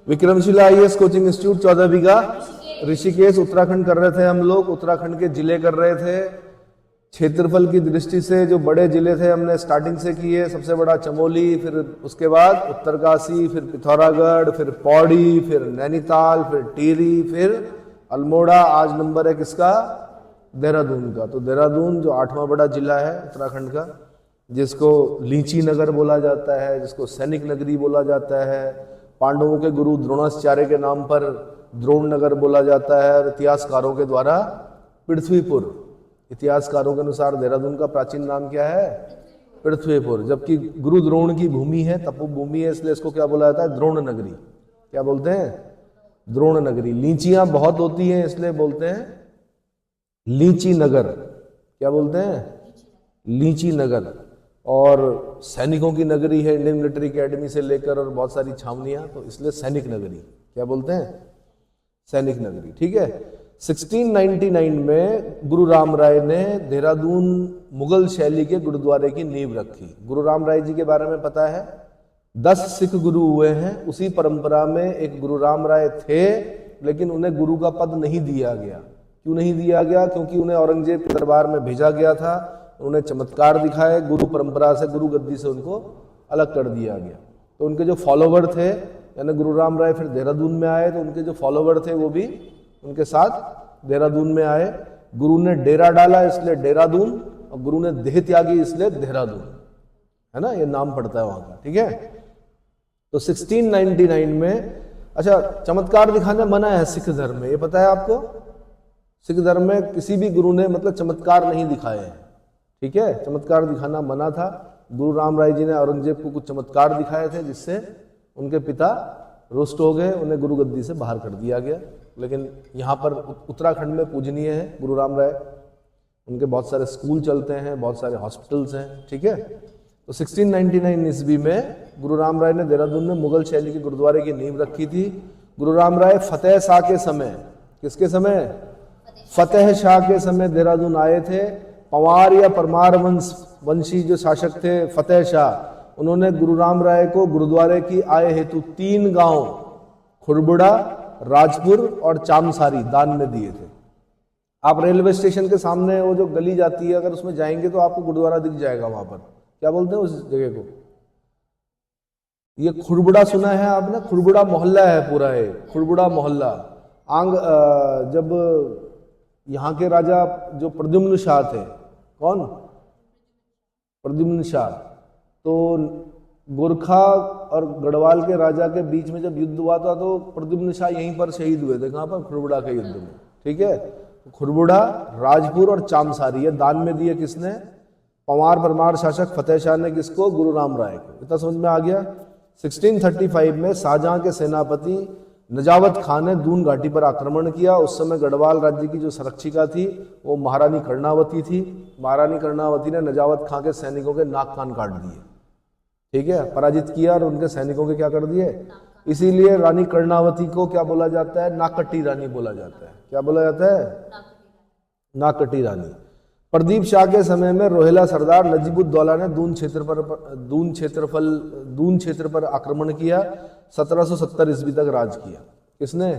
Vikramshila IAS coaching institute 14 बीघा ऋषिकेश उत्तराखंड कर रहे थे हम लोग। उत्तराखंड के जिले कर रहे थे। क्षेत्रफल की दृष्टि से जो बड़े जिले थे हमने स्टार्टिंग से किए। सबसे बड़ा चमोली, फिर उसके बाद उत्तरकाशी, फिर पिथौरागढ़, फिर पौड़ी, फिर नैनीताल, फिर टिहरी, फिर अल्मोड़ा। आज नंबर है किसका? देहरादून का। तो देहरादून जो 8वां बड़ा जिला है उत्तराखंड का, जिसको लीची नगर बोला जाता है, जिसको सैनिक नगरी बोला जाता है, पांडवों के गुरु द्रोणाचार्य के नाम पर द्रोण नगर बोला जाता है, और इतिहासकारों के द्वारा पृथ्वीपुर। इतिहासकारों के अनुसार देहरादून का प्राचीन नाम क्या है? पृथ्वीपुर। जबकि गुरु द्रोण की भूमि है, तपो भूमि है, इसलिए इसको क्या बोला जाता है? द्रोण नगरी। क्या बोलते हैं? द्रोण नगरी। लीचियां बहुत होती हैं इसलिए बोलते हैं लीची नगर। क्या बोलते हैं? लीची नगर। और सैनिकों की नगरी है, इंडियन मिलिट्री एकेडमी से लेकर और बहुत सारी छावनियां, तो इसलिए सैनिक नगरी। क्या बोलते हैं? सैनिक नगरी। ठीक है। 1699 में गुरु राम राय ने देहरादून मुगल शैली के गुरुद्वारे की नींव रखी। गुरु राम राय जी के बारे में पता है? 10 सिख गुरु हुए हैं। उसी परंपरा में एक गुरु राम राय थे, लेकिन उन्हें गुरु का पद नहीं दिया गया। क्यों नहीं दिया गया? क्योंकि उन्हें औरंगजेब के दरबार में भेजा गया था। उन्हें चमत्कार दिखाए, गुरु परंपरा से, गुरु गद्दी से उनको अलग कर दिया गया। तो उनके जो फॉलोवर थे, यानी गुरु राम राय फिर देहरादून में आए, तो उनके जो फॉलोवर थे वो भी उनके साथ देहरादून में आए। गुरु ने डेरा डाला इसलिए देहरादून, और गुरु ने देह त्यागी इसलिए देहरादून, है ना, ये नाम पड़ता है वहां का। ठीक है। तो 1699 में, अच्छा, चमत्कार दिखाने मना है सिख धर्म में, ये पता है आपको? सिख धर्म में किसी भी गुरु ने मतलब चमत्कार नहीं दिखाए हैं। ठीक है। चमत्कार दिखाना मना था। गुरु राम राय जी ने औरंगजेब को कुछ चमत्कार दिखाए थे, जिससे उनके पिता रुष्ट हो गए, उन्हें गुरु गद्दी से बाहर कर दिया गया। लेकिन यहाँ पर उत्तराखंड में पूजनीय है गुरु राम राय। उनके बहुत सारे स्कूल चलते हैं, बहुत सारे हॉस्पिटल्स हैं। ठीक है। तो 1699 ईस्वी में गुरु राम राय ने देहरादून में मुगल शैली के गुरुद्वारे की नींव रखी थी। गुरु राम राय फतेह शाह के समय, किसके समय? फतेह शाह के समय देहरादून आए थे। पंवार या परमार वंशी जो शासक थे फतेह शाह, उन्होंने गुरु राम राय को गुरुद्वारे की आय हेतु 3 गांव खुरबुड़ा, राजपुर और चामसारी दान में दिए थे। आप रेलवे स्टेशन के सामने वो जो गली जाती है, अगर उसमें जाएंगे तो आपको गुरुद्वारा दिख जाएगा वहां पर। क्या बोलते हैं उस जगह को? ये खुरबुड़ा सुना है आपने? खुरबुड़ा मोहल्ला है पूरा, है खुरबुड़ा मोहल्ला। जब यहाँ के राजा जो प्रद्युम्न शाह थे, कौन? प्रद्युम्न शाह। तो गोरखा और गढ़वाल के राजा के बीच में जब युद्ध हुआ था, तो प्रद्युम्न शाह यहीं पर शहीद हुए थे। कहाँ पर? खुरबुड़ा के युद्ध में। ठीक है। खुरबुड़ा, राजपुर और चामसारी ये दान में दिए किसने? पंवार परमार शासक फतेह शाह ने। किसको? गुरु राम राय को। इतना समझ में आ गया। 1635 में शाहजहां के सेनापति नजावत खान ने दून घाटी पर आक्रमण किया। उस समय गढ़वाल राज्य की जो संरक्षिका थी वो महारानी कर्णावती थी। महारानी कर्णावती ने नजावत खान के सैनिकों के नाक कान काट दिए। ठीक है। पराजित किया और उनके सैनिकों के क्या कर दिए? इसीलिए रानी कर्णावती को क्या बोला जाता है? नाकटी रानी बोला जाता है। क्या बोला जाता है? नाकटी रानी। प्रदीप शाह के समय में रोहिला सरदार नजीबुद्दौला ने दून क्षेत्र पर आक्रमण किया। 1770 ईस्वी तक राज किया। किसने?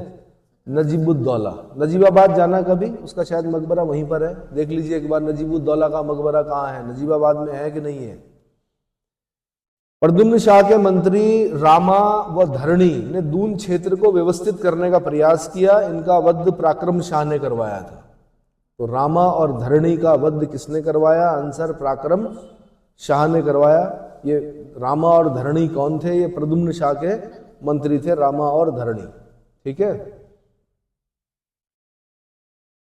नजीबुद्दौला। नजीबाबाद जाना कभी? उसका शायद मकबरा वहीं पर है, देख लीजिए एक बार नजीबुद्दौला का मकबरा कहाँ है, नजीबाबाद में है कि नहीं है। प्रद्युम्न शाह के मंत्री रामा व धरणी ने दून क्षेत्र को व्यवस्थित करने का प्रयास किया। इनका वध पराक्रम शाह ने करवाया था। तो रामा और धरणी का वध किसने करवाया? आंसर पराक्रम शाह ने करवाया। ये रामा और धरणी कौन थे? ये प्रद्युम्न शाह के मंत्री थे, रामा और धरणी। ठीक है।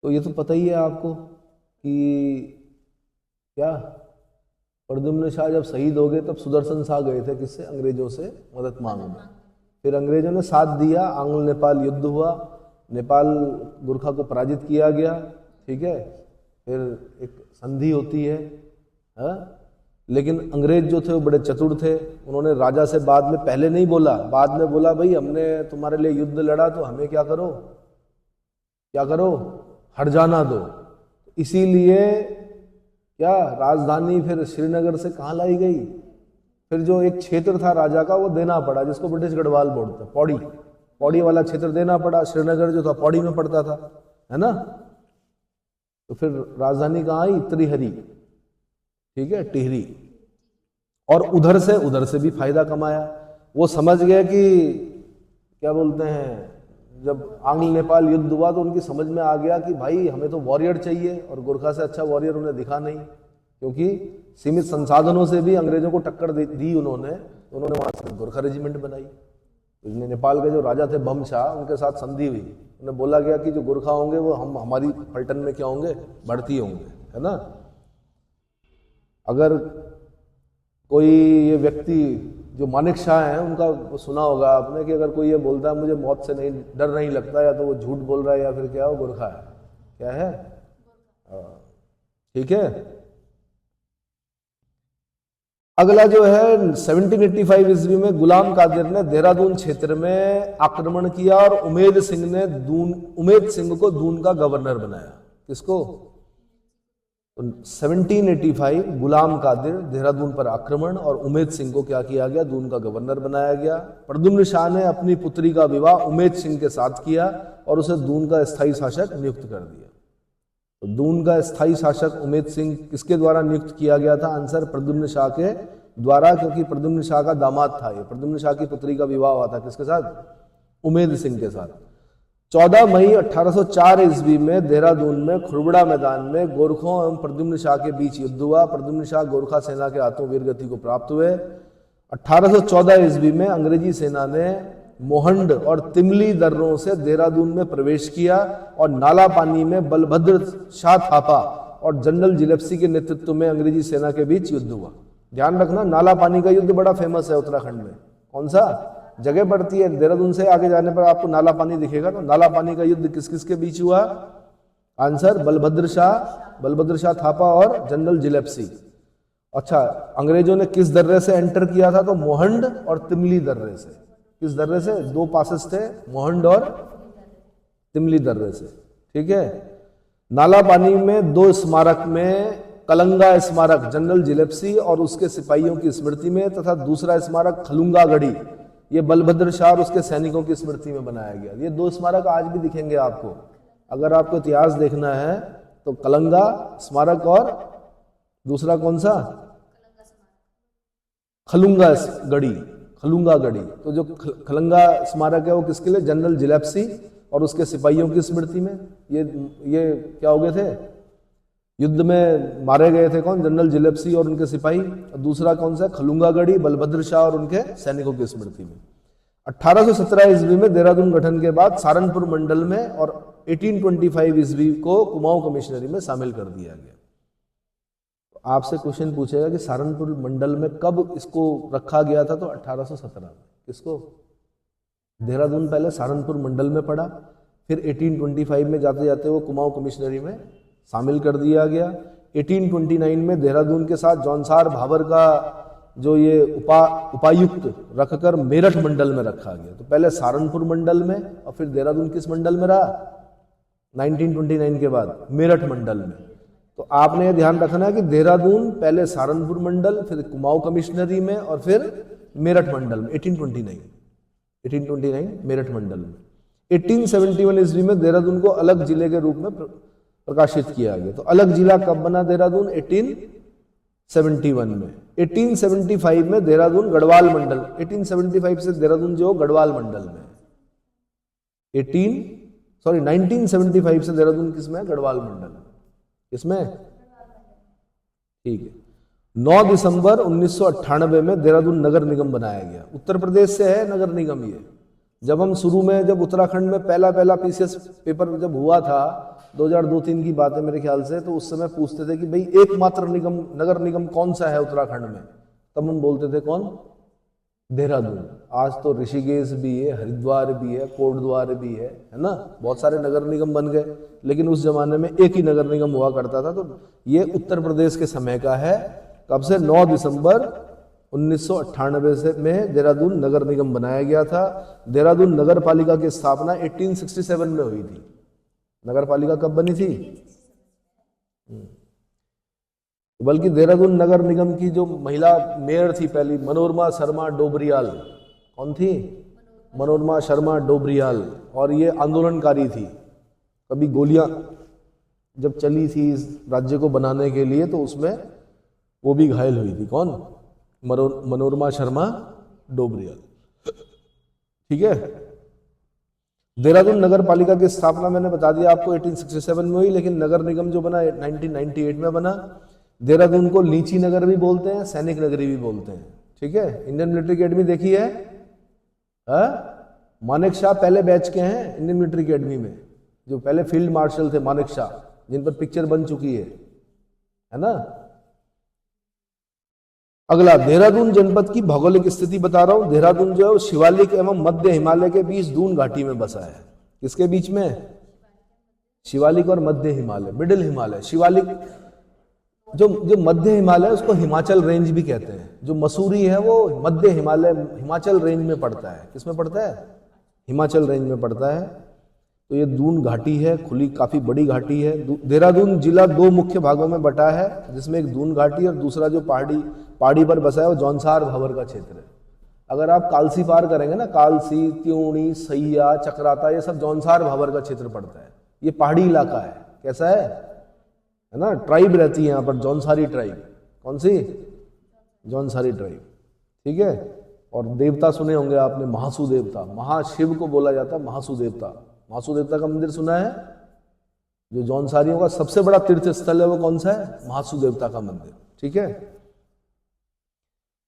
तो ये तो पता ही है आपको कि क्या प्रद्युम्न शाह जब शहीद हो गए तब सुदर्शन शाह गए थे किससे? अंग्रेजों से मदद मांगने। फिर अंग्रेजों ने साथ दिया, आंग्ल नेपाल युद्ध हुआ, नेपाल गुरखा को पराजित किया गया। ठीक है। फिर एक संधि होती है, लेकिन अंग्रेज जो थे वो बड़े चतुर थे। उन्होंने राजा से बाद में, पहले नहीं बोला, बाद में बोला भाई हमने तुम्हारे लिए युद्ध लड़ा तो हमें क्या करो, क्या करो, हट जाना दो। इसीलिए क्या राजधानी फिर श्रीनगर से कहाँ लाई गई? फिर जो एक क्षेत्र था राजा का वो देना पड़ा, जिसको ब्रिटिश गढ़वाल बोलते हैं, पौड़ी। पौड़ी वाला क्षेत्र देना पड़ा। श्रीनगर जो था पौड़ी में पड़ता था, है ना। तो फिर राजधानी कहाँ आई? त्रिहरी, ठीक है, टिहरी। और उधर से भी फायदा कमाया। वो समझ गए कि क्या बोलते हैं, जब आंग्ल नेपाल युद्ध हुआ तो उनकी समझ में आ गया कि भाई हमें तो वॉरियर चाहिए, और गोरखा से अच्छा वॉरियर उन्हें दिखा नहीं, क्योंकि सीमित संसाधनों से भी अंग्रेजों को टक्कर दी उन्होंने। तो उन्होंने वहां से गोरखा रेजिमेंट बनाई। तो नेपाल के जो राजा थे बम शाह, उनके साथ संधि हुई। उन्हें बोला गया कि जो गोरखा होंगे वो हमारी पलटन में क्या होंगे? भर्ती होंगे, है ना। अगर कोई ये व्यक्ति जो मानिक शाह हैं, उनका सुना होगा आपने कि अगर कोई ये बोलता है मुझे मौत से नहीं डर नहीं लगता, या तो वो झूठ बोल रहा है या फिर क्या है, वो गोरखा है। क्या है? ठीक है। अगला जो है 1785 ईस्वी में गुलाम कादिर ने देहरादून क्षेत्र में आक्रमण किया और उमेद सिंह को दून का गवर्नर बनाया। किसको? 1785 गुलाम कादिर देहरादून पर आक्रमण और उमेद सिंह को क्या किया गया? दून का गवर्नर बनाया गया। प्रद्युम्न शाह ने अपनी पुत्री का विवाह उमेद सिंह के साथ किया और उसे दून का स्थायी शासक नियुक्त कर दिया। तो दून का स्थायी शासक उमेद सिंह किसके द्वारा नियुक्त किया गया था? आंसर प्रद्युम्न शाह के द्वारा, क्योंकि प्रद्युम्न शाह का दामाद था ये। प्रद्युम्न शाह की पुत्री का विवाह हुआ था किसके साथ? उमेद सिंह के साथ। 14 मई 1804 ईस्वी में देहरादून में खुरबड़ा मैदान में गोरखों एवं प्रद्युम्न शाह के बीच युद्ध हुआ। प्रद्युम्न शाह गोरखा सेना के हाथों वीरगति को प्राप्त हुए। 1814 ईस्वी में अंग्रेजी सेना ने मोहंड और तिमली दर्रों से देहरादून में प्रवेश किया और नाला पानी में बलभद्र शाह थापा और जनरल जिलेप्सी के नेतृत्व में अंग्रेजी सेना के बीच युद्ध हुआ। ध्यान रखना, नाला पानी का युद्ध बड़ा फेमस है उत्तराखंड में। कौन सा जगह पड़ती है? देहरादून से आगे जाने पर आपको नाला पानी दिखेगा। तो नाला पानी का युद्ध किस किस के बीच हुआ? आंसर बलभद्र शाह थापा और जनरल जिलेप्सी। अच्छा, अंग्रेजों ने किस दर्रे से एंटर किया था? तो मोहंड और तिमली दर्रे से। किस दर्रे से? दो पासेस थे, मोहंड और तिमली दर्रे से, ठीक है। नाला पानी में दो स्मारक में कलंगा स्मारक जनरल जिलेप्सी और उसके सिपाहियों की स्मृति में, तथा दूसरा स्मारक खलुंगा गढ़ी, ये बलभद्र शाह और उसके सैनिकों की स्मृति में बनाया गया। ये दो स्मारक आज भी दिखेंगे आपको। अगर आपको इतिहास देखना है तो कलंगा स्मारक और दूसरा कौन सा? खलुंगा गढ़ी। तो जो खलंगा स्मारक है वो किसके लिए? जनरल जिलेप्सी और उसके सिपाहियों की स्मृति में। ये क्या हो गए थे? युद्ध में मारे गए थे। कौन? जनरल जिलेप्सी और उनके सिपाही। और दूसरा कौन सा? खलुंगा गढ़ी, बलभद्र शाह और उनके सैनिकों की स्मृति में। 1817 ईस्वी में देहरादून गठन के बाद सहारनपुर मंडल में और 1825 ईस्वी को कुमाऊं कमिश्नरी में शामिल कर दिया गया। आपसे क्वेश्चन पूछेगा कि सहारनपुर मंडल में कब इसको रखा गया था? तो 1817 में। किसको? देहरादून पहले सहारनपुर मंडल में पड़ा, फिर 1825 में जाते जाते वो कुमाऊं कमिश्नरी में शामिल कर दिया गया। 1829 में देहरादून के साथ जौनसार भाबर का जो ये उपायुक्त रखकर मेरठ मंडल में रखा गया। तो पहले सहारनपुर मंडल में और फिर देहरादून किस मंडल में रहा? 1929 के बाद मेरठ मंडल में। तो आपने ये ध्यान रखना है कि देहरादून पहले सहारनपुर मंडल, फिर कुमाऊं कमिश्नरी में और फिर मेरठ मंडल में। 1829 मेरठ मंडल में। 1871 ईस्वी में देहरादून को अलग जिले के रूप में प्रकाशित किया गया। तो अलग जिला कब बना देहरादून? 1871 में। 1875 में देहरादून गढ़वाल मंडल, 1875 से देहरादून जो गढ़वाल मंडल में। 1975 से देहरादून किसमें? गढ़वाल मंडल। किसमें? ठीक है। 9 दिसंबर 1998 में देहरादून नगर निगम बनाया गया। उत्तर प्रदेश से है नगर निगम ये। जब हम शुरू में जब उत्तराखंड में पहला पीसीएस पेपर जब हुआ था 2002-3 की बात है मेरे ख्याल से, तो उस समय पूछते थे कि भाई एकमात्र नगर निगम कौन सा है उत्तराखंड में? तब हम बोलते थे कौन? देहरादून। आज तो ऋषिकेश भी है, हरिद्वार भी है, कोटद्वार भी है ना। बहुत सारे नगर निगम बन गए, लेकिन उस जमाने में एक ही नगर निगम हुआ करता था। तो ये उत्तर प्रदेश के समय का है। कब से? 9 दिसंबर 1998 से में देहरादून नगर निगम बनाया गया था। देहरादून नगर पालिका की स्थापना 1867 में हुई थी। नगर पालिका कब बनी थी? बल्कि देहरादून नगर निगम की जो महिला मेयर थी पहली, मनोरमा शर्मा डोबरियाल, कौन थी? मनोरमा शर्मा डोबरियाल, और ये आंदोलनकारी थी। कभी गोलियां जब चली थी इस राज्य को बनाने के लिए तो उसमें वो भी घायल हुई थी। कौन? मनोरमा शर्मा डोबरियाल। ठीक है। देहरादून नगर पालिका की स्थापना मैंने बता दिया आपको 1867 में हुई, लेकिन नगर निगम जो बना 1998 में बना। देहरादून को लीची नगर भी बोलते हैं, सैनिक नगरी भी बोलते हैं। ठीक है। इंडियन मिलिट्री अकेडमी देखी है? मानेक शाह पहले बैच के हैं इंडियन मिलिट्री अकेडमी में, जो पहले फील्ड मार्शल थे मानेक शाह, जिन पर पिक्चर बन चुकी है ना। अगला, देहरादून जनपद की भौगोलिक स्थिति बता रहा हूं। देहरादून जो है शिवालिक एवं मध्य हिमालय के बीच दून घाटी में बसा है। किसके बीच में? शिवालिक और मध्य हिमालय, मिडिल हिमालय। शिवालिक जो मध्य हिमालय उसको हिमाचल रेंज भी कहते हैं। जो मसूरी है वो मध्य हिमालय हिमाचल रेंज में पड़ता है। किसमें पड़ता है? हिमाचल रेंज में पड़ता है। तो ये दून घाटी है, खुली काफी बड़ी घाटी है। देहरादून जिला दो मुख्य भागों में बटा है, जिसमें एक दून घाटी और दूसरा जो पहाड़ी पर बसा है वो जौनसार भावर का क्षेत्र है। अगर आप कालसी पार करेंगे ना, कालसी, त्यूणी, सैया, चक्राता, ये सब जौनसार भावर का क्षेत्र पड़ता है। ये पहाड़ी इलाका है। कैसा है ना। ट्राइब रहती है यहाँ पर, जौनसारी ट्राइब। कौन सी? जौनसारी ट्राइब। ठीक है। और देवता सुने होंगे आपने, महासु देवता, महाशिव को बोला जाता है महासु देवता। महासु देवता का मंदिर सुना है? जो जौनसारियों का सबसे बड़ा तीर्थ स्थल है वो कौन सा है? महासु देवता का मंदिर। ठीक है।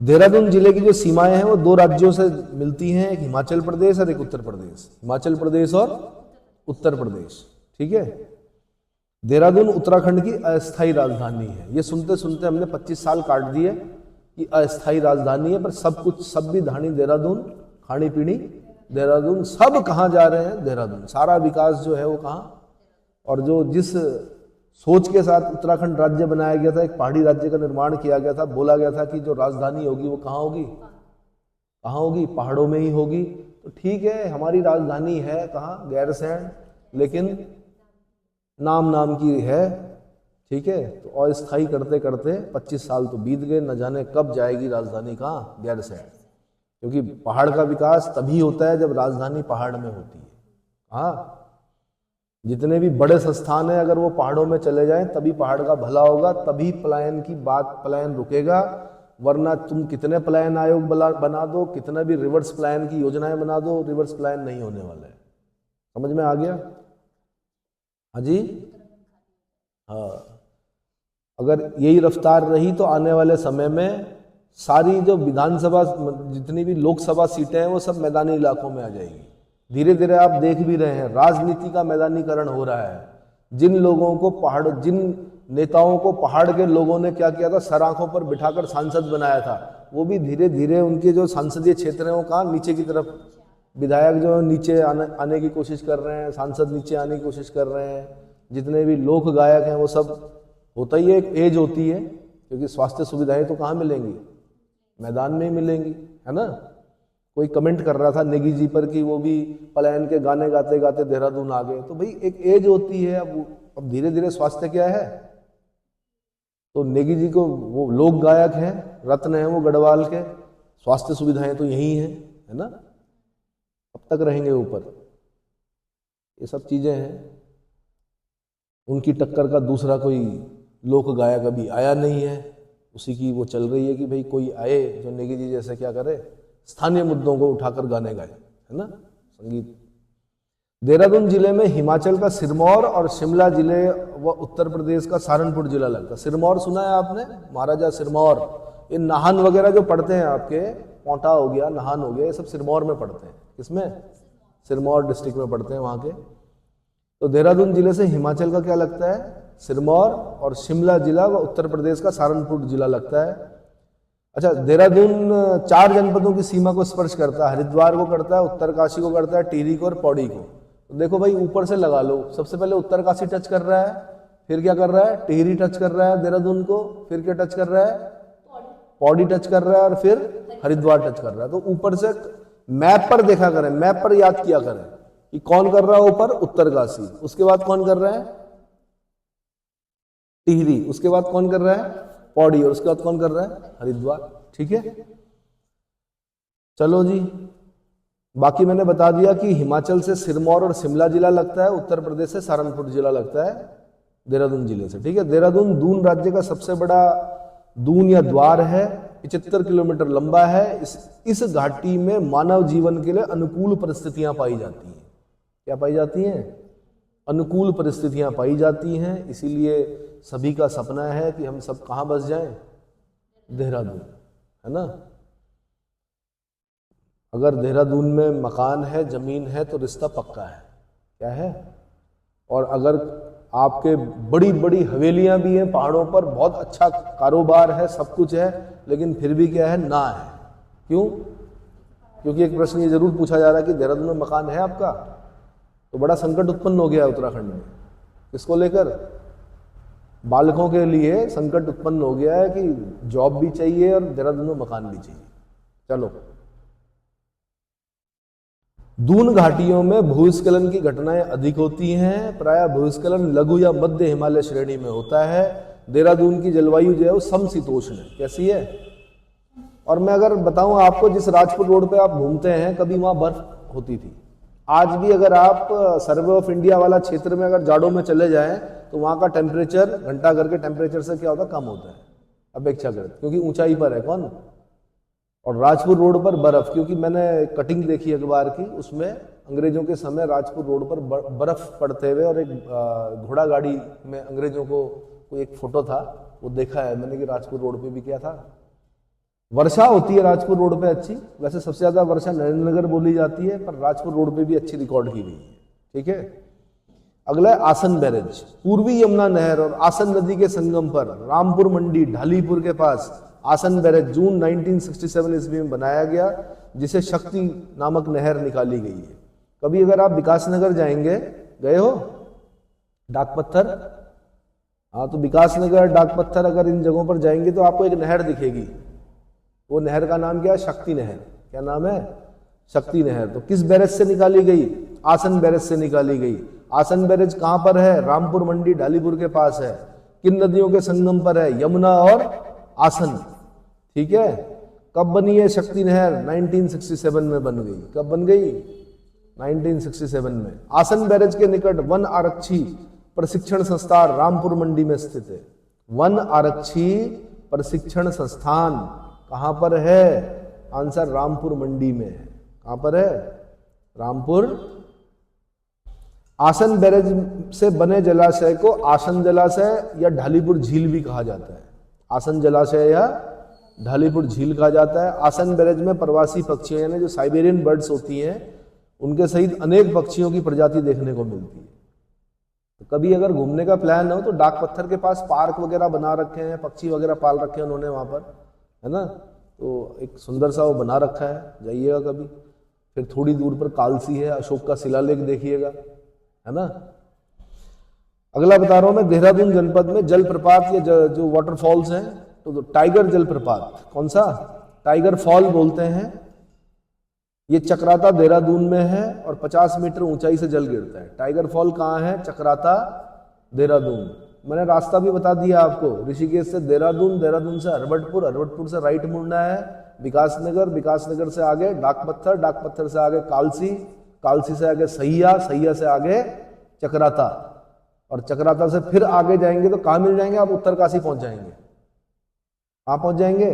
देहरादून जिले की जो सीमाएं हैं वो दो राज्यों से मिलती हैं, एक हिमाचल प्रदेश और एक उत्तर प्रदेश। हिमाचल प्रदेश और उत्तर प्रदेश। ठीक है। देहरादून उत्तराखंड की अस्थायी राजधानी है। ये सुनते सुनते हमने 25 साल काट दिए कि अस्थायी राजधानी है, पर सब कुछ, सब भी धानी देहरादून, खानी पीनी देहरादून, सब कहाँ जा रहे हैं? देहरादून। सारा विकास जो है वो कहाँ, और जो जिस सोच के साथ उत्तराखंड राज्य बनाया गया था, एक पहाड़ी राज्य का निर्माण किया गया था, बोला गया था कि जो राजधानी होगी वो कहाँ होगी? कहाँ होगी? पहाड़ों में ही होगी। तो ठीक है, हमारी राजधानी है कहाँ? गैरसैंण, लेकिन नाम की है। ठीक है। तो अस्थायी करते करते 25 साल तो बीत गए, न जाने कब जाएगी राजधानी कहाँ? गैरसैंण। क्योंकि पहाड़ का विकास तभी होता है जब राजधानी पहाड़ में होती है। हाँ, जितने भी बड़े संस्थान हैं अगर वो पहाड़ों में चले जाएं तभी पहाड़ का भला होगा, तभी पलायन की बात, पलायन रुकेगा। वरना तुम कितने पलायन आयोग बना दो, कितना भी रिवर्स पलायन की योजनाएं बना दो, रिवर्स पलायन नहीं होने वाला है। समझ में आ गया? हाँ जी। हाँ, अगर यही रफ्तार रही तो आने वाले समय में सारी जो विधानसभा, जितनी भी लोकसभा सीटें हैं वो सब मैदानी इलाकों में आ जाएगी। धीरे धीरे आप देख भी रहे हैं राजनीति का मैदानीकरण हो रहा है। जिन लोगों को जिन नेताओं को पहाड़ के लोगों ने क्या किया था, सर आंखों पर बिठाकर सांसद बनाया था, वो भी धीरे धीरे उनके जो संसदीय क्षेत्र हैं वो कहाँ? नीचे की तरफ। विधायक जो नीचे आने की कोशिश कर रहे हैं, सांसद नीचे आने की कोशिश कर रहे हैं। जितने भी लोक गायक हैं वो सब, होता ही एक एज होती है, क्योंकि स्वास्थ्य सुविधाएं तो कहाँ मिलेंगी? मैदान में ही मिलेंगी, है ना। कोई कमेंट कर रहा था नेगी जी पर कि वो भी पलायन के गाने गाते गाते देहरादून आ गए। तो भाई एक एज होती है। अब धीरे धीरे स्वास्थ्य क्या है, तो नेगी जी को, वो लोक गायक हैं, रत्न हैं वो गढ़वाल के, स्वास्थ्य सुविधाएं तो यही हैं, है ना। अब तक रहेंगे ऊपर। ये सब चीजें हैं। उनकी टक्कर का दूसरा कोई लोक गायक अभी आया नहीं है। उसी की वो चल रही है कि भाई कोई आए जो नेगी जी जैसे क्या करे, स्थानीय मुद्दों को उठाकर गाने गाए, है ना, संगीत। देहरादून जिले में हिमाचल का सिरमौर और शिमला जिले व उत्तर प्रदेश का सहारनपुर जिला लगता है। सिरमौर सुना है आपने? महाराजा सिरमौर। ये नाहन वगैरह जो पढ़ते हैं आपके, पोंटा हो गया, नाहन हो गया, ये सब सिरमौर में पढ़ते हैं। किसमें? सिरमौर डिस्ट्रिक्ट में पढ़ते हैं वहाँ के। तो देहरादून जिले से हिमाचल का क्या लगता है? सिरमौर, और शिमला जिला व उत्तर प्रदेश का सहारनपुर जिला लगता है। अच्छा, देहरादून 4 जनपदों की सीमा को स्पर्श करता है। हरिद्वार को करता है, उत्तरकाशी को करता है, टिहरी को और पौड़ी को। तो देखो भाई, ऊपर से लगा लो। सबसे पहले उत्तरकाशी टच कर रहा है, फिर क्या कर रहा है? टिहरी टच कर रहा है देहरादून को, फिर क्या टच कर रहा है? पौड़ी टच कर रहा है, और फिर हरिद्वार टच कर रहा है। तो ऊपर से मैप पर देखा करें, मैप पर याद किया करें कि कौन कर रहा है ऊपर? उत्तरकाशी। उसके बाद कौन कर रहा है? टिहरी। उसके बाद कौन कर रहा है? पौड़ी। और उसके बाद कौन कर रहा है? हरिद्वार। ठीक है, चलो जी। बाकी मैंने बता दिया कि हिमाचल से सिरमौर और शिमला जिला लगता है, उत्तर प्रदेश से सहारनपुर जिला लगता है देहरादून जिले से। ठीक है, देहरादून दून राज्य का सबसे बड़ा दून या द्वार है, 75 किलोमीटर लंबा है। इस घाटी में मानव जीवन के लिए अनुकूल परिस्थितियां पाई जाती हैं। क्या पाई जाती हैं? अनुकूल परिस्थितियां पाई जाती हैं। इसीलिए सभी का सपना है कि हम सब कहां बस जाएं? देहरादून, है ना। अगर देहरादून में मकान है, जमीन है, तो रिश्ता पक्का है। क्या है? और अगर आपके बड़ी बड़ी हवेलियां भी हैं पहाड़ों पर, बहुत अच्छा कारोबार है, सब कुछ है, लेकिन फिर भी क्या है? ना है। क्यों? क्योंकि एक प्रश्न ये जरूर पूछा जा रहा है कि देहरादून में मकान है आपका, तो बड़ा संकट उत्पन्न हो गया है उत्तराखंड में। इसको लेकर बालकों के लिए संकट उत्पन्न हो गया है कि जॉब भी चाहिए और देहरादून में मकान भी चाहिए। चलो, दून घाटियों में भूस्खलन की घटनाएं अधिक होती हैं। प्रायः भूस्खलन लघु या मध्य हिमालय श्रेणी में होता है। देहरादून की जलवायु जो है वो समशीतोष्ण है। कैसी है? और मैं अगर बताऊं आपको, जिस राजपुर रोड पे आप घूमते हैं, कभी वहां बर्फ होती थी। आज भी अगर आप सर्वे ऑफ इंडिया वाला क्षेत्र में अगर जाड़ों में चले जाएं, तो वहां का टेम्परेचर घंटाघर के टेम्परेचर से क्या होता है? कम होता है अपेक्षाकृत, क्योंकि ऊंचाई पर है। कौन? और राजपुर रोड पर बर्फ, क्योंकि मैंने कटिंग देखी अखबार की, उसमें अंग्रेजों के समय राजपुर रोड पर बर्फ पड़ते हुए, और एक घोड़ा गाड़ी में अंग्रेजों को कोई एक फोटो था, वो देखा है मैंने कि राजपुर रोड पे भी क्या था। वर्षा होती है राजपुर रोड पे अच्छी, वैसे सबसे ज्यादा वर्षा नरेंद्रनगर बोली जाती है, पर राजपुर रोड पे भी अच्छी रिकॉर्ड की गई है। ठीक है, अगला है आसन बैरेज। पूर्वी यमुना नहर और आसन नदी के संगम पर रामपुर मंडी ढालीपुर के पास आसन बैरेज जून 1967 ईस्वी में बनाया गया, जिसे शक्ति नामक नहर निकाली गई है। कभी अगर आप विकासनगर जाएंगे, गए हो डाकपत्थर? हाँ, तो विकासनगर, डाकपत्थर, अगर इन जगहों पर जाएंगे तो आपको एक नहर दिखेगी। वो नहर का नाम क्या है? शक्ति नहर। क्या नाम है? शक्ति नहर। तो किस बैरेज से निकाली गई? आसन बैरेज से निकाली गई। आसन बैरेज कहां पर है? रामपुर मंडी ढालीपुर के पास है। किन नदियों के संगम पर है? यमुना और आसन। ठीक है, कब बनी है शक्ति नहर? 1967 में बन गई। कब बन गई? 1967 में। आसन बैरेज के निकट वन आरक्षी प्रशिक्षण संस्थान रामपुर मंडी में स्थित है। वन आरक्षी प्रशिक्षण संस्थान कहां पर है? आंसर रामपुर मंडी में है। कहां पर है? रामपुर। आसन बैरेज से बने जलाशय को आसन जलाशय या ढालीपुर झील भी कहा जाता है। आसन जलाशय या ढालीपुर झील कहा जाता है। आसन बैरेज में प्रवासी पक्षियों, यानी जो साइबेरियन बर्ड्स होती हैं, उनके सहित अनेक पक्षियों की प्रजाति देखने को मिलती है। तो कभी अगर घूमने का प्लान हो तो डाकपत्थर के पास पार्क वगैरह बना रखे हैं, पक्षी वगैरह पाल रखे हैं उन्होंने वहां पर, है ना। तो एक सुंदर सा वो बना रखा है, जाइएगा कभी। फिर थोड़ी दूर पर कालसी है, अशोक का शिलालेख देखिएगा, है ना। अगला बता रहा हूं मैं, देहरादून जनपद में जलप्रपात या जो वाटरफॉल्स हैं, तो टाइगर जलप्रपात, कौन सा? टाइगर फॉल बोलते हैं। ये चक्राता देहरादून में है और 50 मीटर ऊंचाई से जल गिरता है। टाइगर फॉल कहाँ है? चक्राता देहरादून। मैंने रास्ता भी बता दिया आपको, ऋषिकेश से देहरादून, देहरादून से हरबटपुर, हरबटपुर से राइट मुड़ना है विकासनगर, विकासनगर से आगे डाकपत्थर, डाकपत्थर से आगे कालसी, कालसी से आगे सहिया, सहिया से आगे चक्राता, और चक्राता से फिर आगे जाएंगे तो कहाँ मिल जाएंगे आप? उत्तरकाशी पहुंच जाएंगे। कहाँ पहुंच जाएंगे?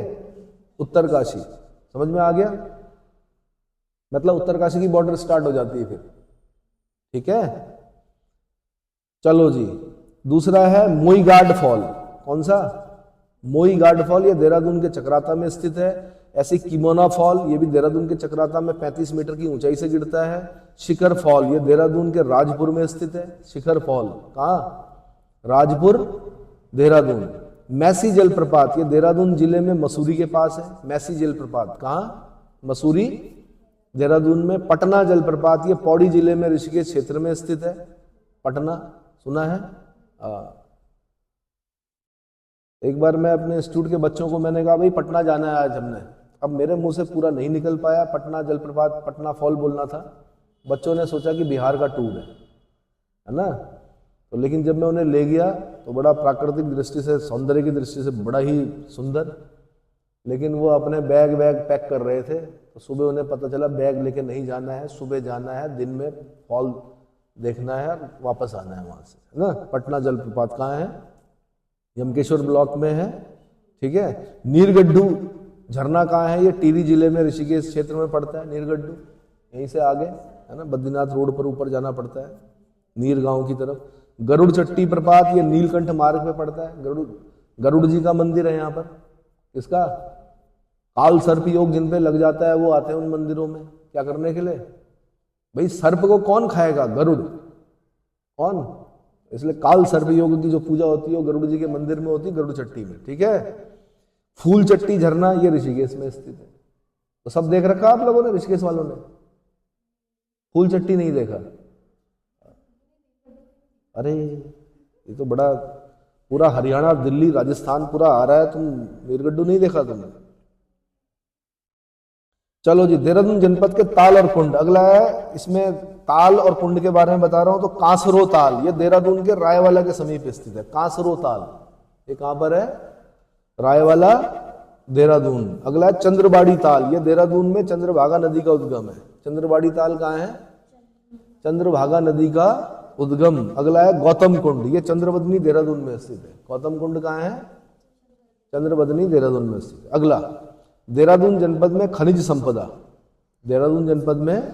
उत्तरकाशी। समझ में आ गया? मतलब उत्तरकाशी की बॉर्डर स्टार्ट हो जाती है फिर। ठीक है, चलो जी। दूसरा है मोई गार्ड फॉल। कौन सा? मोई गार्ड फॉल, ये देहरादून के चक्राता में स्थित है। ऐसी किमोना फॉल, ये भी देहरादून के चक्राता में 35 मीटर की ऊंचाई से गिरता है। शिखर फॉल, ये देहरादून के राजपुर में स्थित है। शिखर फॉल कहाँ? राजपुर, देहरादून। मैसी जलप्रपात, ये देहरादून जिले में मसूरी के पास है। मैसी जलप्रपात कहाँ? मसूरी, देहरादून में। पटना जलप्रपात, ये पौड़ी जिले में ऋषिकेश क्षेत्र में स्थित है। पटना सुना है? एक बार मैं अपने इंस्टीट्यूट के बच्चों को मैंने कहा भाई पटना जाना है आज हमने, अब मेरे मुंह से पूरा नहीं निकल पाया, पटना जलप्रपात, पटना फॉल बोलना था। बच्चों ने सोचा कि बिहार का टूर है ना। तो लेकिन जब मैं उन्हें ले गया तो बड़ा प्राकृतिक दृष्टि से, सौंदर्य की दृष्टि से बड़ा ही सुंदर, लेकिन वो अपने बैग पैक कर रहे थे, तो सुबह उन्हें पता चला बैग लेके नहीं जाना है, सुबह जाना है, दिन में फॉल देखना है, वापस आना है वहां से, है ना। पटना जलप्रपात कहाँ है? यमकेश्वर ब्लॉक में है, ठीक है। नीरगड्ढू झरना कहाँ है? ये टिहरी जिले में ऋषिकेश क्षेत्र में पड़ता है नीरगड्ढू, यहीं से आगे, है ना, बद्रीनाथ रोड पर ऊपर जाना पड़ता है नीर गांव की तरफ। गरुड़ चट्टी प्रपात ये नीलकंठ मार्ग पे पड़ता है। गरुड़ जी का मंदिर है यहाँ पर। किसका? काल सर्प योग जिन पे लग जाता है वो आते हैं उन मंदिरों में, क्या करने के लिए? भाई सर्प को कौन खाएगा? गरुड़। कौन? इसलिए काल सर्प योग की जो पूजा होती है वो गरुड़ जी के मंदिर में होती है, गरुड़ चट्टी में, ठीक है। फूल चट्टी झरना ये ऋषिकेश में स्थित है। तो सब देख रखा आप लोगों ने, ऋषिकेश वालों ने? फूल चट्टी नहीं देखा? अरे ये तो बड़ा पूरा हरियाणा, दिल्ली, राजस्थान पूरा आ रहा है, तुम नीरगड्ढू नहीं देखा तुमने? चलो जी, देहरादून जनपद के ताल और कुंड अगला है। इसमें ताल और कुंड के बारे में बता रहा हूं। तो कांसरो ताल ये देहरादून के रायवाला के समीप स्थित है। कांसरो ताल ये कहां पर है? रायवाला, देहरादून। अगला है चंद्रबाड़ी ताल, ये देहरादून में चंद्रभागा नदी का उद्गम है। चंद्रबाड़ी ताल कहां है? चंद्रभागा नदी का उद्गम। अगला है गौतम कुंड, ये चंद्रवदनी देहरादून में स्थित है। गौतम कुंड कहां है? चंद्रवदनी देहरादून में स्थित है। अगला देहरादून जनपद में खनिज संपदा। देहरादून जनपद में,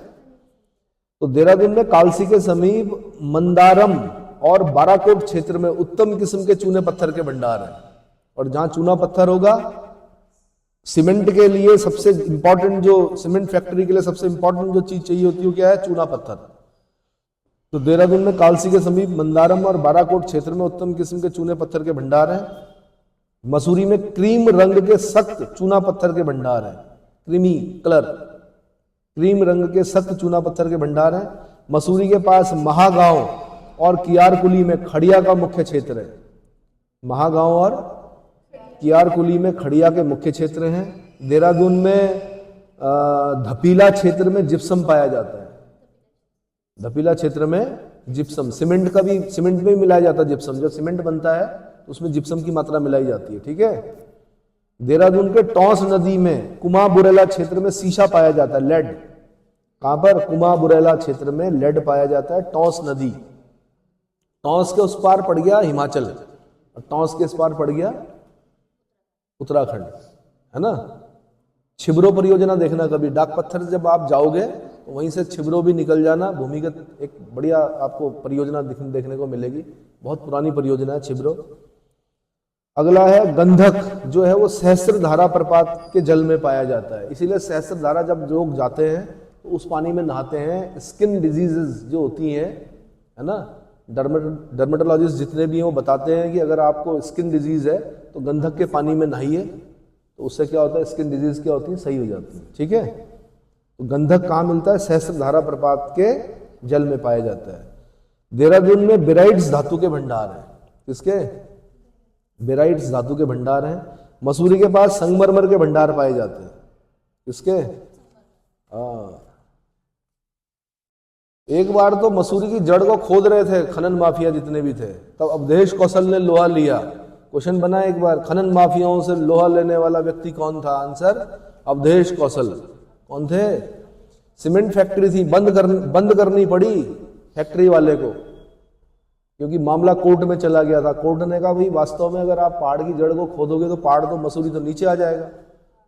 तो देहरादून में कालसी के समीप मंदारम और बाराकोट क्षेत्र में उत्तम किस्म के चूने पत्थर के भंडार हैं। और जहां चूना पत्थर होगा, सीमेंट के लिए सबसे इंपॉर्टेंट, जो सीमेंट फैक्ट्री के लिए सबसे इंपॉर्टेंट जो चीज चाहिए होती है वो क्या है? चूना पत्थर। तो देहरादून में कालसी के समीप मंदारम और बाराकोट क्षेत्र में उत्तम किस्म के चूने पत्थर के भंडार हैं। मसूरी में क्रीम रंग के सख्त चूना पत्थर के भंडार हैं। क्रीमी कलर, क्रीम रंग के सख्त चूना पत्थर के भंडार हैं। मसूरी के पास महागांव और कियारकुली में खड़िया का मुख्य क्षेत्र है। महागांव और कियारकुली में खड़िया के मुख्य क्षेत्र हैं। देहरादून में धपीला क्षेत्र में जिप्सम पाया जाता है। धपीला क्षेत्र में जिप्सम, सीमेंट का भी, सीमेंट में भी मिलाया जाता है जिप्सम। जब सीमेंट बनता है तो उसमें जिप्सम की मात्रा मिलाई जाती है, ठीक है। देहरादून के टॉस नदी में कुमा बुरेला क्षेत्र में सीसा पाया जाता है, लेड। कहां पर? कुमा बुरेला क्षेत्र में लेड पाया जाता है। टॉस नदी, टॉस के उस पार पड़ गया हिमाचल और टॉस के इस पार पड़ गया उत्तराखंड, है ना। छिबरो परियोजना देखना कभी, डाक पत्थर जब आप जाओगे तो वहीं से छिबरो भी निकल जाना। भूमिगत एक बढ़िया आपको परियोजना देखने को मिलेगी, बहुत पुरानी परियोजना है छिबरो। अगला है गंधक, जो है वो सहस्त्रधारा प्रपात के जल में पाया जाता है। इसीलिए सहस्त्रधारा जब लोग जाते हैं तो उस पानी में नहाते हैं। स्किन डिजीजेस जो होती हैं, है ना, डर्मेटोलॉजिस्ट जितने भी हैं वो बताते हैं कि अगर आपको स्किन डिजीज है तो गंधक के पानी में नहाइए, तो उससे क्या होता है? स्किन डिजीज क्या होती है? सही हो जाती है, ठीक है। तो गंधक कहाँ मिलता है? सहस्त्रधारा प्रपात के जल में पाया जाता है। देहरादून में बेराइट्स धातु के भंडार हैं। किसके? बेराइट्स धातु के भंडार हैं। मसूरी के पास संगमरमर के भंडार पाए जाते हैं। किसके? एक बार तो मसूरी की जड़ को खोद रहे थे खनन माफिया जितने भी थे, तब अवधेश कौशल ने लोहा लिया। क्वेश्चन बना एक बार, खनन माफियाओं से लोहा लेने वाला व्यक्ति कौन था? आंसर अवधेश कौशल। कौन थे? सीमेंट फैक्ट्री थी, बंद करनी पड़ी फैक्ट्री वाले को, क्योंकि मामला कोर्ट में चला गया था। कोर्ट ने कहा भाई वास्तव में अगर आप पहाड़ की जड़ को खोदोगे तो पहाड़ तो मसूरी तो नीचे आ जाएगा।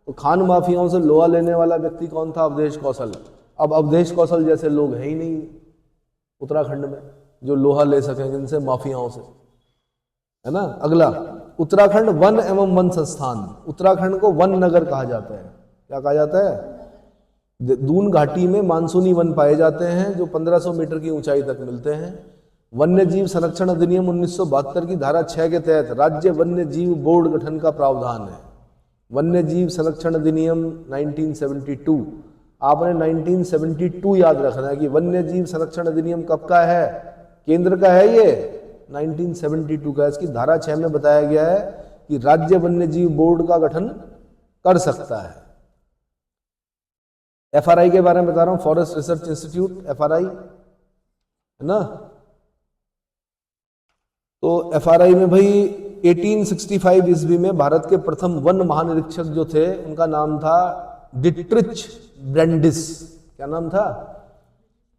तो खान माफियाओं से लोहा लेने वाला व्यक्ति कौन था? अवधेश कौशल। अब अवधेश कौशल जैसे लोग हैं ही नहीं उत्तराखंड में जो लोहा ले सकें जिनसे माफियाओं से, है ना। अगला उत्तराखंड वन एवं वन संस्थान। उत्तराखंड को वन नगर कहा जाता है। क्या कहा जाता है? दून घाटी में मानसूनी वन पाए जाते हैं जो 1500 मीटर की ऊंचाई तक मिलते हैं। वन्य जीव संरक्षण अधिनियम 1972 की धारा 6 के तहत राज्य वन्य जीव बोर्ड गठन का प्रावधान है। वन्य जीव संरक्षण अधिनियम 1972, आपने 1972 याद रखना है कि वन्य जीव संरक्षण अधिनियम कब का है? केंद्र का है ये, 1972 का। इसकी धारा 6 में बताया गया है कि राज्य वन्य जीव बोर्ड का गठन कर सकता है। एफआरआई के बारे में बता रहा हूं, फॉरेस्ट रिसर्च इंस्टीट्यूट, एफआरआई, है ना। तो एफआरआई में भाई 1865 ईस्वी में भारत के प्रथम वन महानिरीक्षक जो थे उनका नाम था डिट्रिच ब्रेंडिस, क्या नाम था?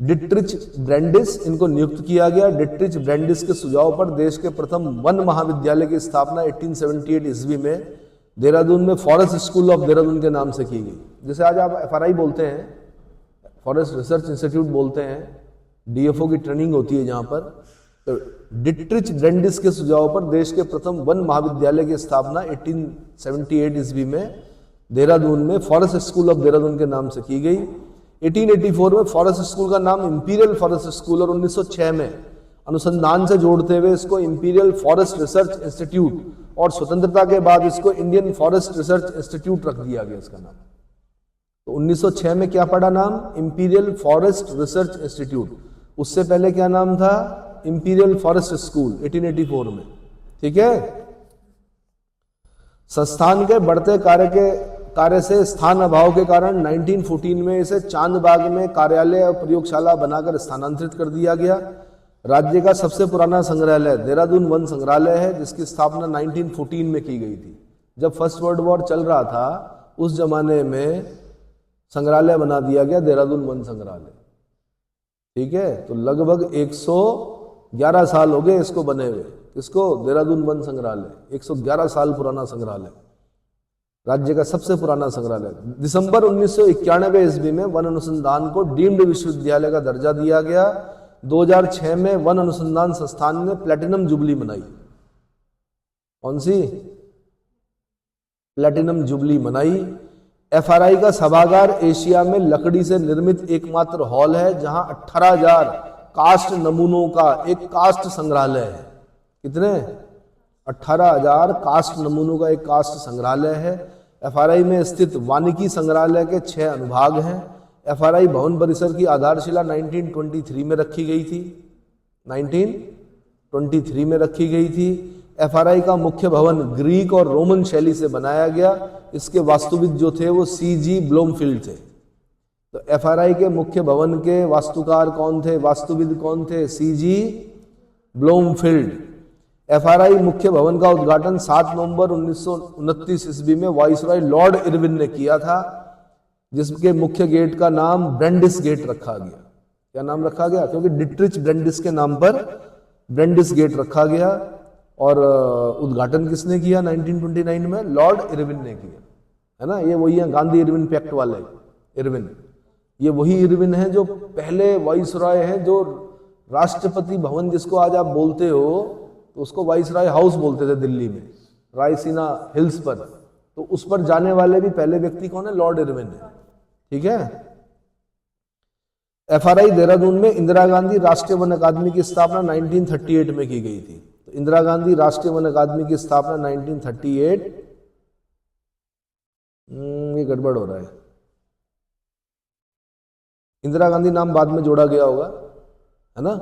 डिट्रिच ब्रेंडिस, इनको नियुक्त किया गया। डिट्रिच ब्रेंडिस के सुझाव पर देश के प्रथम वन महाविद्यालय की स्थापना 1878 ईस्वी में देहरादून में फॉरेस्ट स्कूल ऑफ देहरादून के नाम से की गई। जैसे आज आप FRI बोलते हैं, फॉरेस्ट रिसर्च इंस्टीट्यूट बोलते हैं, DFO की ट्रेनिंग होती है जहां पर, तो डिट्रिच ब्रेंडिस के सुझाव पर देश के प्रथम वन महाविद्यालय की स्थापना 1878 ईस्वी में देहरादून में फॉरेस्ट स्कूल ऑफ देहरादून के नाम से की गई। 1884 में फॉरेस्ट स्कूल का नाम इंपीरियल फॉरेस्ट स्कूल और 1906 में अनुसंधान से जोड़ते हुए इसको इंपीरियल फॉरेस्ट रिसर्च इंस्टीट्यूट और स्वतंत्रता के बाद इसको इंडियन फॉरेस्ट रिसर्च इंस्टीट्यूट रख दिया गया इसका नाम। तो 1906 में क्या पड़ा नाम? Imperial forest research institute. उससे पहले क्या नाम था? इंपीरियल फॉरेस्ट स्कूल 1884 में। ठीक है। संस्थान के बढ़ते कार्य से स्थान अभाव के कारण 1914 में इसे चांदबाग में कार्यालय और प्रयोगशाला बनाकर स्थानांतरित कर दिया गया। राज्य का सबसे पुराना संग्रहालय देहरादून वन संग्रहालय है, जिसकी स्थापना 1914 में की गई थी। जब फर्स्ट वर्ल्ड वॉर चल रहा था उस जमाने में संग्रहालय बना दिया गया, देहरादून वन संग्रहालय। ठीक है। तो लगभग 111 साल हो गए इसको बने हुए। इसको देहरादून वन संग्रहालय 111 साल पुराना संग्रहालय, राज्य का सबसे पुराना संग्रहालय। दिसंबर 1991 ईस्वी में वन अनुसंधान को डीम्ड विश्वविद्यालय का दर्जा दिया गया। 2006 में वन अनुसंधान संस्थान ने प्लैटिनम जुबली मनाई। कौन सी? प्लैटिनम जुबली मनाई। FRI का सभागार एशिया में लकड़ी से निर्मित एकमात्र हॉल है जहां 18,000 कास्ट नमूनों का एक कास्ट संग्रहालय है। कितने? 18,000 कास्ट नमूनों का एक कास्ट संग्रहालय है। FRI में स्थित वानिकी संग्रहालय के 6 अनुभाग हैं। FRI भवन परिसर की आधारशिला 1923 में रखी गई थी। 1923 में रखी गई थी। FRI का मुख्य भवन ग्रीक और रोमन शैली से बनाया गया। इसके वास्तुविद जो थे वो CG ब्लोमफील्ड थे। तो FRI के मुख्य भवन के वास्तुकार कौन थे? वास्तुविद कौन थे? CG Bloomfield. FRI मुख्य भवन का उद्घाटन 7 नवंबर 1929 ईस्वी में वाइसरॉय लॉर्ड इरविन ने किया था, जिसके मुख्य गेट का नाम ब्रेंडिस गेट रखा गया। क्या नाम रखा गया? क्योंकि डिट्रिच ब्रेंडिस के नाम पर ब्रेंडिस गेट रखा गया। और उद्घाटन किसने किया? 1929 में लॉर्ड इरविन ने किया, है ना। ये वही है गांधी इरविन पैक्ट वाले इरविन। ये वही इरविन है जो पहले वाइसरॉय हैं, जो राष्ट्रपति भवन जिसको आज आप बोलते हो तो उसको वाइसरॉय हाउस बोलते थे दिल्ली में, रायसीना हिल्स पर। तो उस पर जाने वाले भी पहले व्यक्ति कौन है? लॉर्ड इरविन है। ठीक है। FRI देहरादून में इंदिरा गांधी राष्ट्रीय वन अकादमी की स्थापना 1938 में की गई थी। तो इंदिरा गांधी राष्ट्रीय वन अकादमी की स्थापना 1938। ये गड़बड़ हो रहा है। इंदिरा गांधी नाम बाद में जोड़ा गया होगा, है ना,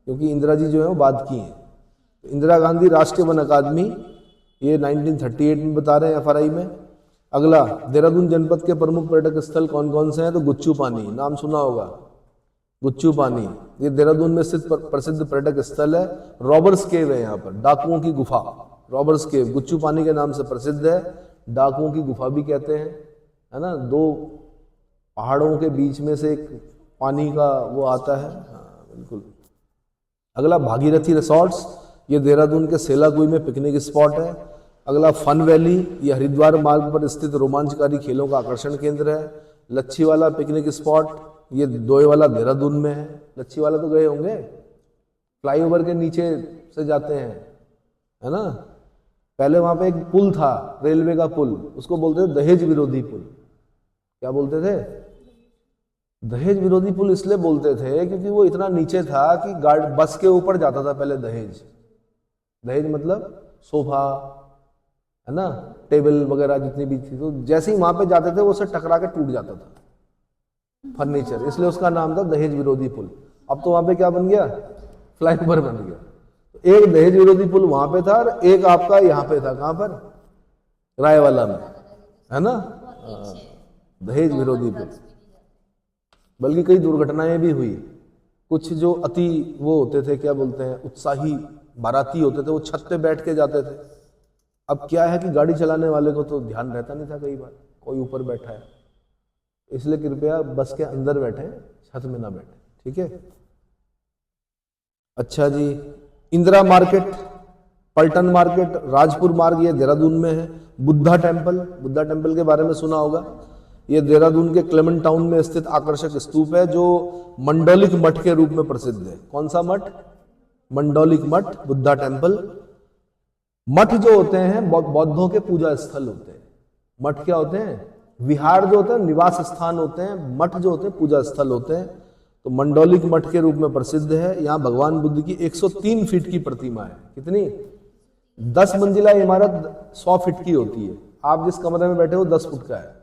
क्योंकि इंदिरा जी जो है वो बाद की हैं। तो इंदिरा गांधी राष्ट्रीय वन अकादमी ये 1938 में बता रहे हैं FRI में। अगला, देहरादून जनपद के प्रमुख पर्यटक स्थल कौन कौन से हैं? तो गुच्चू पानी, नाम सुना होगा, गुच्चू पानी। ये देहरादून में स्थित प्रसिद्ध पर्यटक स्थल है। रॉबर्स केव है यहाँ पर, डाकुओं की गुफा। रॉबर्स केव गुच्चू पानी के नाम से प्रसिद्ध है, डाकुओं की गुफा भी कहते हैं, है ना। 2 पहाड़ों के बीच में से एक पानी का वो आता है। हाँ बिल्कुल। अगला, भागीरथी रिसॉर्ट्स, ये देहरादून के सेलाकुई में पिकनिक स्पॉट है। अगला, फन वैली, ये हरिद्वार मार्ग पर स्थित रोमांचकारी खेलों का आकर्षण केंद्र है। लच्छीवाला पिकनिक स्पॉट, ये दोयवाला देहरादून में है। लच्छीवाला तो गए होंगे, फ्लाईओवर के नीचे से जाते हैं, है ना। पहले वहां पे एक पुल था, रेलवे का पुल, उसको बोलते थे दहेज विरोधी पुल। क्या बोलते थे? दहेज विरोधी पुल इसलिए बोलते थे क्योंकि वो इतना नीचे था कि बस के ऊपर जाता था पहले दहेज। दहेज मतलब सोफा, है ना, टेबल वगैरह जितनी भी थी, तो जैसे ही वहां पे जाते थे वो उससे टकरा के टूट जाता था फर्नीचर, इसलिए उसका नाम था दहेज विरोधी पुल। अब तो वहां पे क्या बन गया? फ्लाईओवर बन गया। तो एक दहेज विरोधी पुल वहां पे था और एक आपका यहाँ पे था, कहां पर? रायवाला में, है ना, दहेज विरोधी पुल। बल्कि कई दुर्घटनाएं भी हुई। कुछ जो अति वो होते थे, क्या बोलते हैं, उत्साही बाराती होते थे, वो छत पे बैठ के जाते थे। अब क्या है कि गाड़ी चलाने वाले को तो ध्यान रहता नहीं था, कई बार कोई ऊपर बैठा है, इसलिए कृपया बस के अंदर बैठे, छत में ना बैठे, ठीक है। अच्छा जी, इंदिरा मार्केट, पलटन मार्केट, राजपुर मार्ग, ये देहरादून में है। बुद्धा टेम्पल, बुद्धा टेम्पल के बारे में सुना होगा। ये देहरादून के क्लेमेंट टाउन में स्थित आकर्षक स्तूप है जो मंडोलिक मठ के रूप में प्रसिद्ध है। कौन सा मठ? मंडोलिक मठ, बुद्धा टेम्पल। मठ जो होते हैं बौद्धों के पूजा स्थल होते हैं। मठ क्या होते हैं? विहार जो होते हैं निवास स्थान होते हैं, मठ जो होते हैं पूजा स्थल होते हैं। तो मंडोलिक मठ के रूप में प्रसिद्ध है। यहाँ भगवान बुद्ध की 103 फीट की प्रतिमा है। कितनी? 10 मंजिला इमारत 100 फीट की होती है। आप जिस कमरे में बैठे हो 10 फुट का है।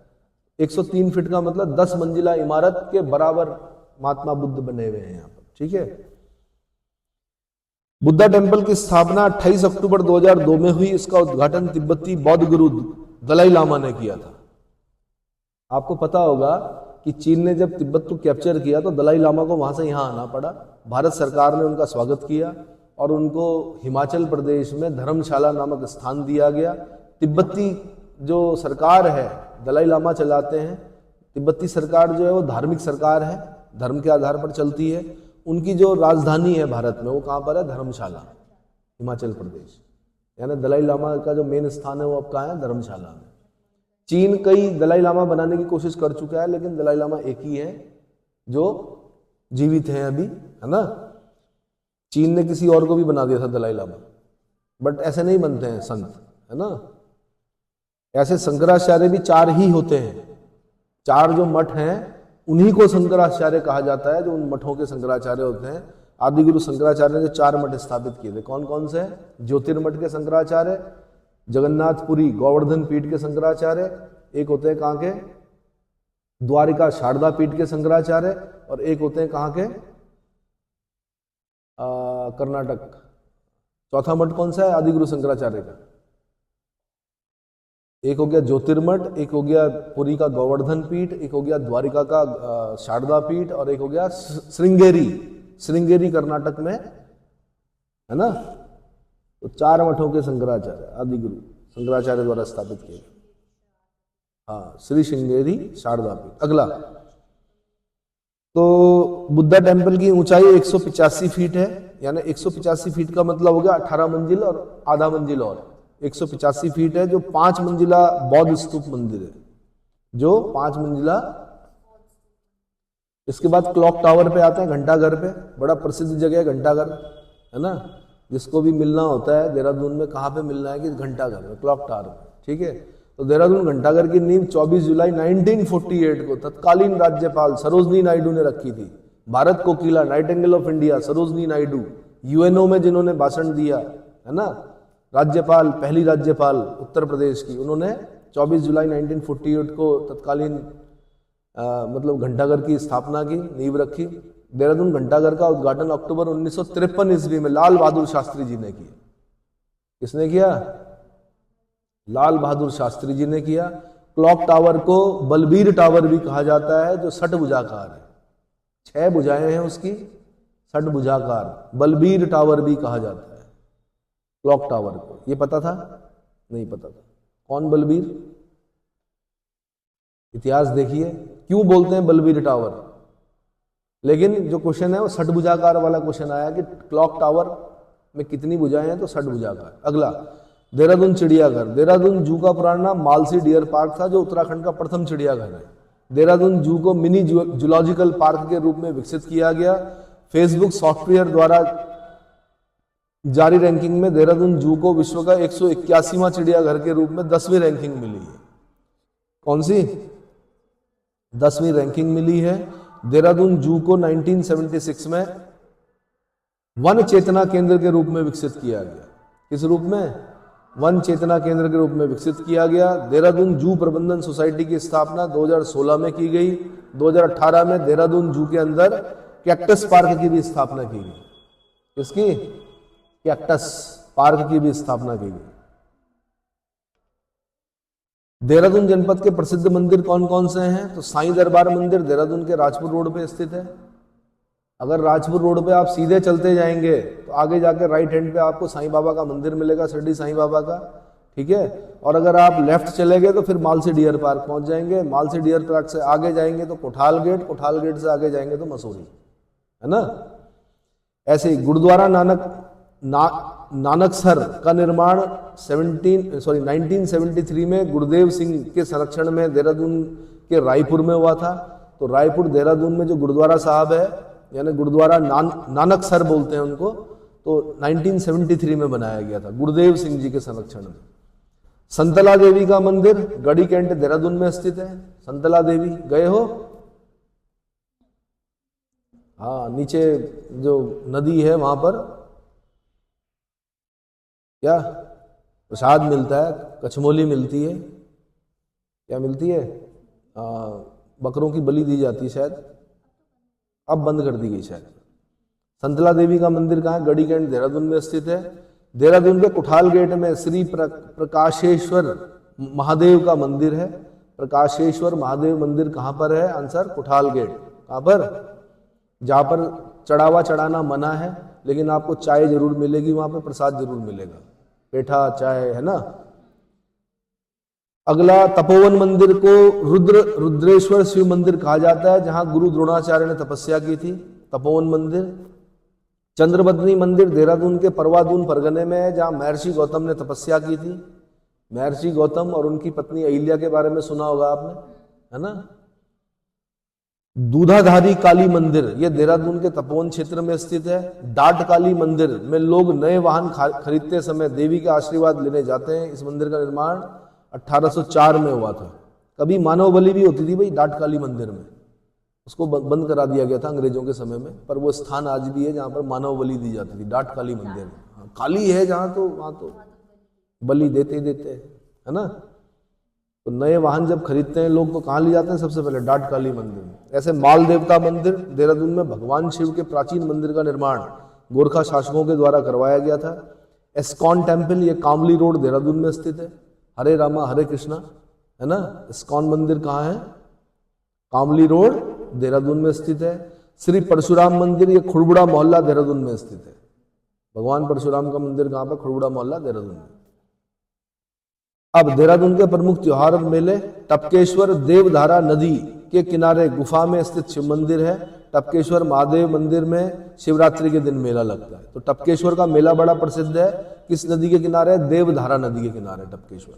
103 फीट का मतलब 10 मंजिला इमारत के बराबर महात्मा बुद्ध बने हुए हैं यहाँ पर, ठीक है। बुद्धा टेम्पल की स्थापना 28 अक्टूबर 2002 में हुई। इसका उद्घाटन तिब्बती बौद्ध गुरु दलाई लामा ने किया था। आपको पता होगा कि चीन ने जब तिब्बत को कैप्चर किया तो दलाई लामा को वहां से यहां आना पड़ा। भारत सरकार ने उनका स्वागत किया और उनको हिमाचल प्रदेश में धर्मशाला नामक स्थान दिया गया। तिब्बती जो सरकार है दलाई लामा चलाते हैं। तिब्बती सरकार जो है वो धार्मिक सरकार है, धर्म के आधार पर चलती है। उनकी जो राजधानी है भारत में वो कहाँ पर है? धर्मशाला, हिमाचल प्रदेश। यानी दलाई लामा का जो मेन स्थान है वो अब कहाँ है? धर्मशाला में। चीन कई दलाई लामा बनाने की कोशिश कर चुका है, लेकिन दलाई लामा एक ही है जो जीवित है अभी, है ना। चीन ने किसी और को भी बना दिया था दलाई लामा, बट ऐसे नहीं बनते हैं संत, है ना। ऐसे शंकराचार्य भी 4 ही होते हैं। 4 जो मठ हैं उन्हीं को शंकराचार्य कहा जाता है, जो उन मठों के शंकराचार्य होते हैं। आदि गुरु शंकराचार्य ने जो 4 मठ स्थापित किए थे, कौन कौन से? ज्योतिर्मठ के शंकराचार्य, जगन्नाथपुरी गोवर्धन पीठ के शंकराचार्य, एक होते हैं कहाँ के? द्वारिका शारदा पीठ के शंकराचार्य, और एक होते हैं कहाँ के? कर्नाटक। चौथा मठ कौन सा है आदि गुरु शंकराचार्य का? एक हो गया ज्योतिर्मठ, एक हो गया पुरी का गोवर्धन पीठ, एक हो गया द्वारिका का शारदा पीठ, और एक हो गया श्रृंगेरी कर्नाटक में, है ना। तो 4 मठों के शंकराचार्य आदि गुरु शंकराचार्य द्वारा स्थापित किए। हाँ, श्री श्रृंगेरी शारदा पीठ। अगला, तो बुद्धा टेम्पल की ऊंचाई 185 फीट है। यानी 185 फीट का मतलब हो गया 18 मंजिल और आधा मंजिल और 185 फीट है, जो 5 मंजिला बौद्ध स्तूप मंदिर है, जो 5 मंजिला। इसके बाद क्लॉक टावर पे आते हैं, घंटाघर पे। बड़ा प्रसिद्ध जगह है घंटाघर, है ना। जिसको भी मिलना होता है देहरादून में, कहाँ पे मिलना है? कि घंटाघर में, क्लॉक टावर में, ठीक है। तो देहरादून घंटाघर की नींव 24 जुलाई 1948 को तत्कालीन राज्यपाल सरोजनी नायडू ने रखी थी। भारत कोकिला, nightingale of India Sarojini Naidu, UNO में जिन्होंने भाषण दिया, है ना, राज्यपाल, पहली राज्यपाल उत्तर प्रदेश की, उन्होंने 24 जुलाई 1948 को तत्कालीन मतलब घंटाघर की स्थापना की, नींव रखी। देहरादून घंटाघर का उद्घाटन अक्टूबर 1953 ईस्वी में लाल बहादुर शास्त्री जी ने किया। किसने किया? लाल बहादुर शास्त्री जी ने किया। क्लॉक टावर को बलबीर टावर भी कहा जाता है, जो 6 भुजाकार है। 6 भुजाएं हैं उसकी, 6 भुजाकार, बलबीर टावर भी कहा जाता है क्लॉक टावर को। ये पता था? नहीं पता था। कौन बलबीर? इतिहास देखिए, क्यों बोलते हैं बलबीर टावर। लेकिन जो क्वेश्चन है वो 6 भुजाकार वाला क्वेश्चन आया कि क्लॉक टावर में कितनी भुजाएं हैं, तो 6 भुजाकार। अगला, देहरादून चिड़ियाघर। देहरादून जू का पुराना नाम मालसी डियर पार्क था, जो उत्तराखंड का प्रथम चिड़ियाघर है। देहरादून जू को मिनी जूलॉजिकल पार्क के रूप में विकसित किया गया। फेसबुक सॉफ्टवेयर द्वारा जारी रैंकिंग में देहरादून जू को विश्व का 181वां चिड़ियाघर के रूप में 10वीं रैंकिंग मिली है। कौन सी? 10वीं रैंकिंग मिली है। देहरादून जू को 1976 में वन चेतना केंद्र के रूप में विकसित किया गया। किस रूप में? वन चेतना केंद्र के रूप में विकसित किया गया। देहरादून जू प्रबंधन सोसाइटी की स्थापना 2016 में की गई। 2018 में देहरादून जू के अंदर कैक्टस पार्क की भी स्थापना की गई। किसकी? कैक्टस पार्क की भी स्थापना की गई। देहरादून जनपद के प्रसिद्ध मंदिर कौन कौन से हैं? तो साईं दरबार मंदिर देहरादून के राजपुर रोड पे स्थित है। अगर राजपुर रोड पे आप सीधे चलते जाएंगे तो आगे जाकर राइट हैंड पे आपको साईं बाबा का मंदिर मिलेगा, शिरडी साईं बाबा का। ठीक है। और अगर आप लेफ्ट चले गए तो फिर मालसी डियर पार्क पहुंच जाएंगे, मालसी डियर पार्क से आगे जाएंगे तो कोठाल गेट, कोठाल गेट से आगे जाएंगे तो मसूरी, है ना। ऐसे ही गुरुद्वारा नानकसर का निर्माण 1973 में गुरुदेव सिंह के संरक्षण में देहरादून के रायपुर में हुआ था। तो रायपुर देहरादून में जो गुरुद्वारा साहब है, यानी गुरुद्वारा नानकसर बोलते हैं उनको, तो 1973 में बनाया गया था गुरुदेव सिंह जी के संरक्षण में। संतला देवी का मंदिर गढ़ी कैंट देहरादून में स्थित है। संतला देवी गए हो? हाँ, नीचे जो नदी है वहां पर क्या प्रसाद मिलता है, कचमोली मिलती है, क्या मिलती है, बकरों की बलि दी जाती है शायद, अब बंद कर दी गई शायद। संतला देवी का मंदिर कहाँ है? गढ़ी कैंट देहरादून में स्थित है। देहरादून के कुठाल गेट में श्री प्रकाशेश्वर महादेव का मंदिर है। प्रकाशेश्वर महादेव मंदिर कहाँ पर है? Answer Kuthal gate. कहाँ पर? जहाँ पर चढ़ावा चढ़ाना मना है, लेकिन आपको चाय जरूर मिलेगी, वहां पर प्रसाद जरूर मिलेगा, पेठा चाय, है ना। अगला तपोवन मंदिर को रुद्रेश्वर शिव मंदिर कहा जाता है, जहां गुरु द्रोणाचार्य ने तपस्या की थी। तपोवन मंदिर। चंद्रबदनी मंदिर देहरादून के परवादून परगने में है, जहां महर्षि गौतम ने तपस्या की थी। महर्षि गौतम और उनकी पत्नी अहिल्या के बारे में सुना होगा आपने, है ना। दूधाधारी काली मंदिर, यह देहरादून के तपोवन क्षेत्र में स्थित है। डाट काली मंदिर में लोग नए वाहन खरीदते समय देवी का आशीर्वाद लेने जाते हैं। इस मंदिर का निर्माण 1804 में हुआ था। कभी मानव बलि भी होती थी भाई डाट काली मंदिर में, उसको बंद करा दिया गया था अंग्रेजों के समय में, पर वो स्थान आज भी है जहां पर मानव बलि दी जाती थी, डाट काली मंदिर में। काली है जहां, तो वहां तो बलि देते ही देते हैं, है ना। तो नए वाहन जब खरीदते हैं लोग तो कहाँ ले जाते हैं? सबसे पहले डाट काली मंदिर में। ऐसे माल देवता मंदिर देहरादून में भगवान शिव के प्राचीन मंदिर का निर्माण गोरखा शासकों के द्वारा करवाया गया था। एस्कॉन टेम्पल, ये कामली रोड देहरादून में स्थित है। हरे रामा हरे कृष्णा, है ना। इस्कॉन मंदिर कहाँ है? कामली रोड देहरादून में स्थित है। श्री परशुराम मंदिर, ये खुड़बुड़ा मोहल्ला देहरादून में स्थित है। भगवान परशुराम का मंदिर कहाँ पर? खुड़बुड़ा मोहल्ला देहरादून में। अब देहरादून के प्रमुख त्योहार और मेले। टपकेश्वर देवधारा नदी के किनारे गुफा में स्थित शिव मंदिर है। टपकेश्वर महादेव मंदिर में शिवरात्रि के दिन मेला लगता है। तो टपकेश्वर का मेला बड़ा प्रसिद्ध है। किस नदी के किनारे? देवधारा नदी के किनारे टपकेश्वर,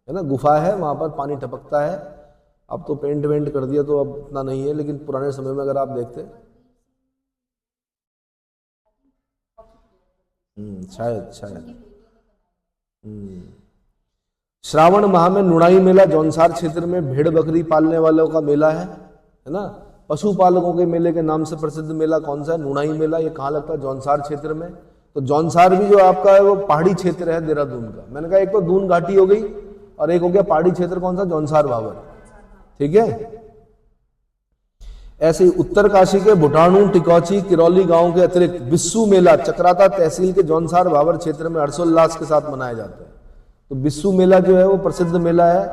है ना। गुफा है, वहां पर पानी टपकता है। अब तो पेंट वेंट कर दिया तो अब इतना नहीं है, लेकिन पुराने समय में अगर आप देखते शायद श्रावण माह में नुणाई मेला जौनसार क्षेत्र में भेड़ बकरी पालने वालों का मेला है ना। पशुपालकों के मेले के नाम से प्रसिद्ध मेला कौन सा है? नुणाई मेला। ये कहाँ लगता है? जौनसार क्षेत्र में। तो जौनसार भी जो आपका है वो पहाड़ी क्षेत्र है देहरादून का। मैंने कहा एक तो दून घाटी हो गई और एक हो गया पहाड़ी क्षेत्र, कौन सा? जौनसार भावर, ठीक है। ऐसे ही उत्तरकाशी के भुटाणु, टिकौची, किरौली गांव के अतिरिक्त बिस्सू मेला चक्राता तहसील के जौनसार भावर क्षेत्र में हर्षोल्लास के साथ मनाया जाता है। तो बिस्सू मेला जो है वो प्रसिद्ध मेला है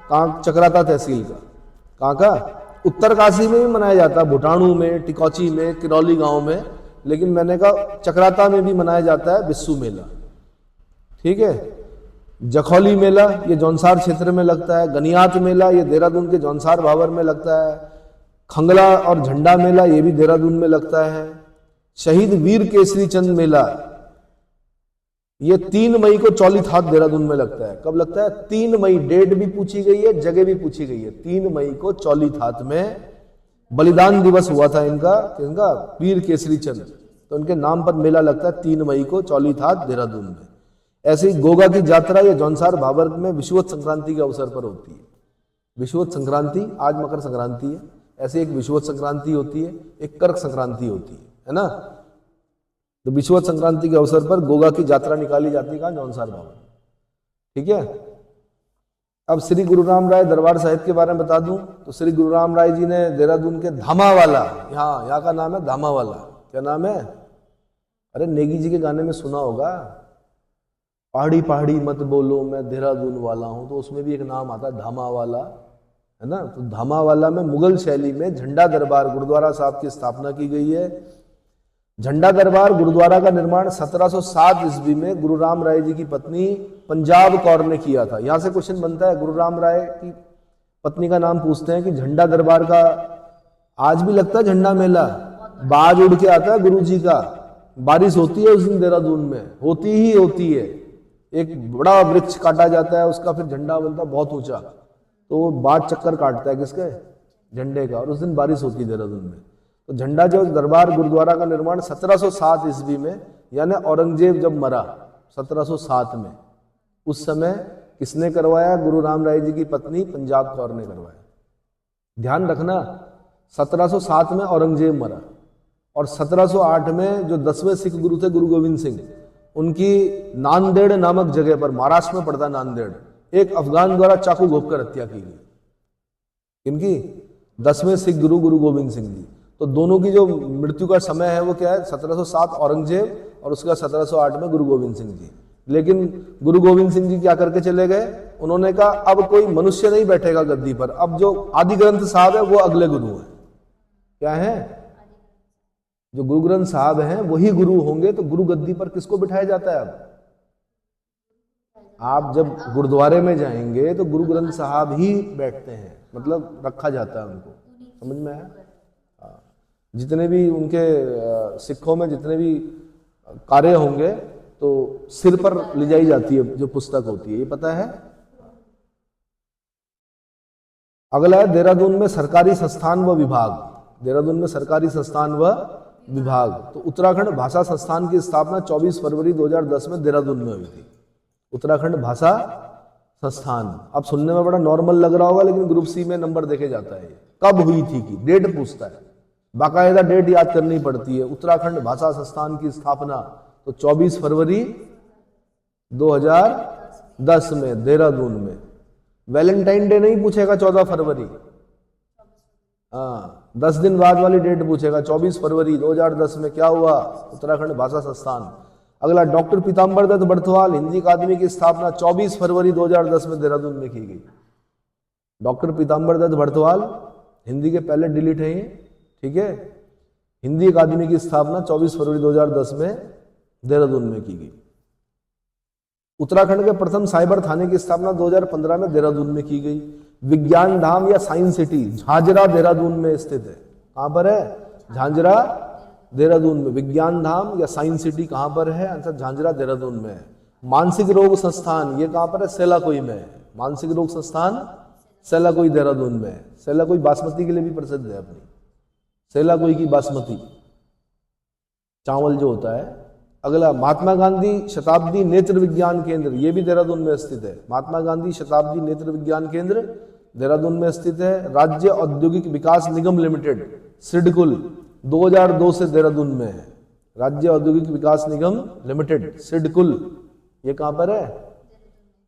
कहाँ? चक्राता तहसील का। कहाँ का? उत्तरकाशी में भी मनाया जाता है, भुटाणु में, टिकौची में, किरौली गांव में, लेकिन मैंने कहा चक्राता में भी मनाया जाता है बिस्सू मेला, ठीक है। जखौली मेला ये जौनसार क्षेत्र में लगता है। गनियात मेला ये देहरादून के जौनसार भावर में लगता है। खंगला और झंडा मेला ये भी देहरादून में लगता है। शहीद वीर केसरी चंद मेला ये 3 मई को चौलीथात देहरादून में लगता है। कब लगता है? 3 मई। डेट भी पूछी गई है, जगह भी पूछी गई है। 3 मई को चौलीथात में बलिदान दिवस हुआ था इनका वीर केसरी चंद, तो इनके नाम पर मेला लगता है 3 मई को चौलीथात देहरादून में। ऐसे ही गोगा की यात्रा ये जौनसार भावर में विषुवत संक्रांति के अवसर पर होती है। विषुवत संक्रांति, आज मकर संक्रांति है, ऐसे एक विषुवत संक्रांति होती है, एक कर्क संक्रांति होती है ना। तो विषुवत संक्रांति के अवसर पर गोगा की यात्रा निकाली जाती है कहाँ? जौनसार भावर, ठीक है। अब श्री गुरु राम राय दरबार साहिब के बारे में बता दूं तो श्री गुरु राम राय जी ने देहरादून के धामावाला, यहाँ का नाम है धामावाला। क्या नाम है? अरे नेगी जी के गाने में सुना होगा, पहाड़ी पहाड़ी मत बोलो मैं देहरादून वाला हूं, तो उसमें भी एक नाम आता है धामावाला, है ना। तो धामावाला में मुगल शैली में झंडा दरबार गुरुद्वारा साहब की स्थापना की गई है। झंडा दरबार गुरुद्वारा का निर्माण 1707 ईस्वी में गुरु राम राय जी की पत्नी पंजाब कौर ने किया था। यहां से क्वेश्चन बनता है, गुरु राम राय की पत्नी का नाम पूछते हैं कि झंडा दरबार का आज भी लगता है झंडा मेला, बाज उड़ के आता है गुरु जी का, बारिश होती है उस दिन देहरादून में, होती ही होती है। एक बड़ा वृक्ष काटा जाता है, उसका फिर झंडा बनता है बहुत ऊंचा, तो वो बाज चक्कर काटता है किसके, झंडे का, और उस दिन बारिश होती है देहरादून में। तो झंडा जो दरबार गुरुद्वारा का निर्माण 1707 ईस्वी में, यानी औरंगजेब जब मरा 1707 में, उस समय किसने करवाया, गुरु राम राय जी की पत्नी पंजाब कौर ने करवाया। ध्यान रखना 1707 में औरंगजेब मरा, और 1708 में जो 10वें सिख गुरु थे गुरु गोविंद सिंह, उनकी नांदेड़ नामक जगह पर, महाराष्ट्र में पड़ता नांदेड़, एक अफगान द्वारा चाकू घोंपकर हत्या की गई। इनकी 10वें सिख गुरु गुरु गोविंद सिंह जी। तो दोनों की जो मृत्यु का समय है वो क्या है, 1707 औरंगजेब और उसके बाद 1708 में गुरु गोविंद सिंह जी। लेकिन गुरु गोविंद सिंह जी क्या करके चले गए, उन्होंने कहा अब कोई मनुष्य नहीं बैठेगा गद्दी पर, अब जो आदि ग्रंथ साहब है वो अगले गुरु है। क्या है, जो गुरु ग्रंथ साहब हैं वही गुरु होंगे, तो गुरु गद्दी पर किसको बिठाया जाता है। अब आप जब गुरुद्वारे में जाएंगे तो गुरु ग्रंथ साहब ही बैठते हैं, मतलब रखा जाता है उनको, समझ में आया। जितने भी उनके सिखों में जितने भी कार्य होंगे तो सिर पर ले जाई जाती है जो पुस्तक होती है, ये पता है। अगला है देहरादून में सरकारी संस्थान व विभाग। देहरादून में सरकारी संस्थान व विभाग, तो उत्तराखंड भाषा संस्थान की स्थापना 24 फरवरी 2010 में देहरादून में हुई थी। उत्तराखंड भाषा संस्थान, अब सुनने में बड़ा नॉर्मल लग रहा होगा, लेकिन ग्रुप सी में नंबर देखे जाता है। कब हुई थी की डेट पूछता है, बाकायदा डेट याद करनी पड़ती है। उत्तराखंड भाषा संस्थान की स्थापना तो 24 फरवरी 2010 में देहरादून में। वैलेंटाइन डे नहीं पूछेगा 14 फरवरी, हाँ 10 दिन बाद वाली डेट पूछेगा। 24 फरवरी 2010 में क्या हुआ, उत्तराखंड भाषा संस्थान। अगला डॉक्टर पीताम्बर दत्त बर्थवाल हिंदी अकादमी की स्थापना 24 फरवरी 2010 में देहरादून में की गई। डॉक्टर पीताम्बर दत्त बर्थवाल, हिंदी के पहले डिलीट है ये, ठीक है। हिंदी अकादमी की स्थापना 24 फरवरी 2010 में देहरादून में की गई। उत्तराखंड के प्रथम साइबर थाने की स्थापना 2015 में देहरादून में की गई। विज्ञान धाम या साइंस सिटी झांझरा देहरादून में स्थित है। कहां पर है, झांझरा देहरादून में। विज्ञान धाम या साइंस सिटी कहां पर है, आंसर झांझरा देहरादून में है। मानसिक रोग संस्थान ये कहां पर है, सेलाकोई में है। मानसिक रोग संस्थान सेलाकोई देहरादून में है। सेलाकोई बासमती के लिए भी प्रसिद्ध है अपनी, सेलाकोई की बासमती चावल जो होता है। अगला महात्मा गांधी शताब्दी नेत्र विज्ञान केंद्र, ये भी देहरादून में स्थित है। महात्मा गांधी शताब्दी नेत्र विज्ञान केंद्र देहरादून में स्थित है। राज्य औद्योगिक विकास निगम लिमिटेड सिडकुल 2002 से देहरादून में है। राज्य औद्योगिक विकास निगम लिमिटेड सिडकुल, ये कहां पर है,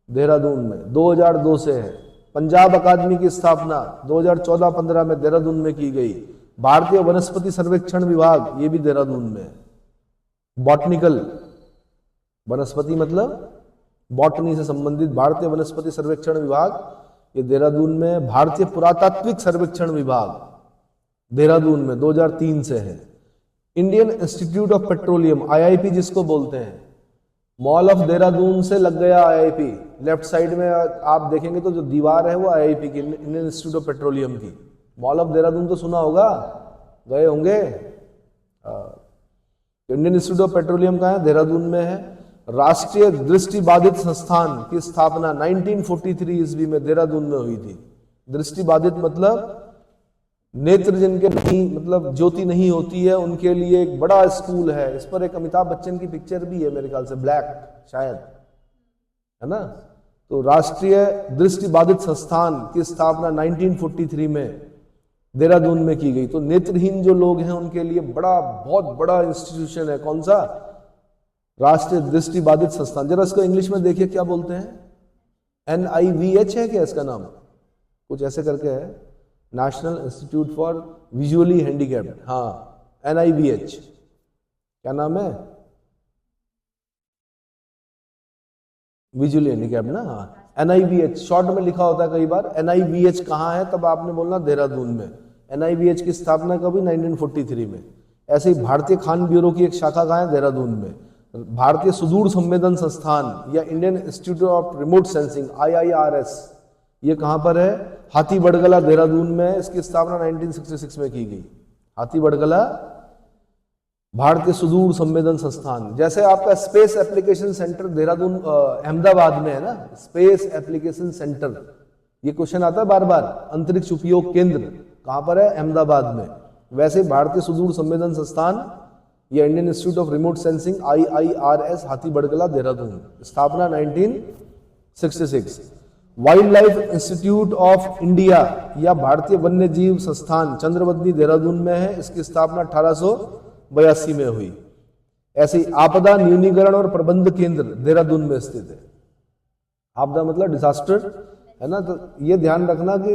देहरादून में, 2002 से है। पंजाब अकादमी की स्थापना 2014-15 में देहरादून में की गई। भारतीय वनस्पति सर्वेक्षण विभाग, ये भी देहरादून में है। बॉटनिकल, वनस्पति मतलब बॉटनी से संबंधित भारतीय वनस्पति सर्वेक्षण विभाग, ये देहरादून में। भारतीय पुरातात्विक सर्वेक्षण विभाग देहरादून में 2003 से है। Indian Institute of petroleum IIP जिसको बोलते हैं, मॉल ऑफ देहरादून से लग गया आईआईपी। लेफ्ट साइड में आप देखेंगे तो जो दीवार है वो आईआईपी की, इंडियन इंस्टीट्यूट ऑफ पेट्रोलियम की। मॉल ऑफ देहरादून तो सुना होगा, गए होंगे। इंडियन इंस्टीट्यूट ऑफ पेट्रोलियम का है, देहरादून में है। राष्ट्रीय दृष्टिबाधित संस्थान की स्थापना 1943 ईस्वी में देहरादून में हुई थी। दृष्टिबाधित मतलब नेत्र जिनके नहीं, मतलब ज्योति नहीं होती है, उनके लिए एक बड़ा स्कूल है। इस पर एक अमिताभ बच्चन की पिक्चर भी है मेरे ख्याल से, ब्लैक शायद, है ना। तो राष्ट्रीय दृष्टिबाधित संस्थान की स्थापना 1943 में देहरादून में की गई। तो नेत्रहीन जो लोग हैं उनके लिए बड़ा, बहुत बड़ा इंस्टीट्यूशन है। कौन सा, राष्ट्रीय दृष्टिबाधित संस्थान। जरा इसको इंग्लिश में देखिए क्या बोलते हैं, NIVH है क्या इसका नाम, कुछ ऐसे करके है, national institute for visually handicapped, हाँ NIVH, क्या नाम है, विजुअली हैंडीकैप्ड ना, हाँ NIVH शॉर्ट में लिखा होता है कई बार। NIVH कहाँ है, तब आपने बोलना देहरादून में। NIVH की स्थापना कभी 1943 में। ऐसे ही भारतीय खान ब्यूरो की एक शाखा कहाँ है? देहरादून में। भारतीय सुदूर संवेदन संस्थान या Indian Institute of Remote Sensing IIRS, ये कहाँ पर है? हाथीबड़गला देहरादून में। इसकी स्थापना 1966 में की गई। हाथीबड़गला भारतीय सुदूर संवेदन संस्थान। जैसे आपका space application centre Dehradun Ahmedabad में है ना, स्पेस एप्लीकेशन सेंटर, ये क्वेश्चन आता है बार बार। अंतरिक्ष उपयोग केंद्र कहां पर है? अहमदाबाद में। वैसे भारतीय सुदूर संवेदन संस्थान या Indian Institute of Remote Sensing IIRS Hathibarkala Dehradun, स्थापना 1966। Wildlife institute of India या भारतीय वन्य जीव संस्थान चंद्रवदनी देहरादून में है। इसकी स्थापना 1882 में हुई। ऐसे ही आपदा न्यूनीकरण और प्रबंध केंद्र देहरादून में स्थित है। आपदा मतलब डिजास्टर है ना, तो ये ध्यान रखना कि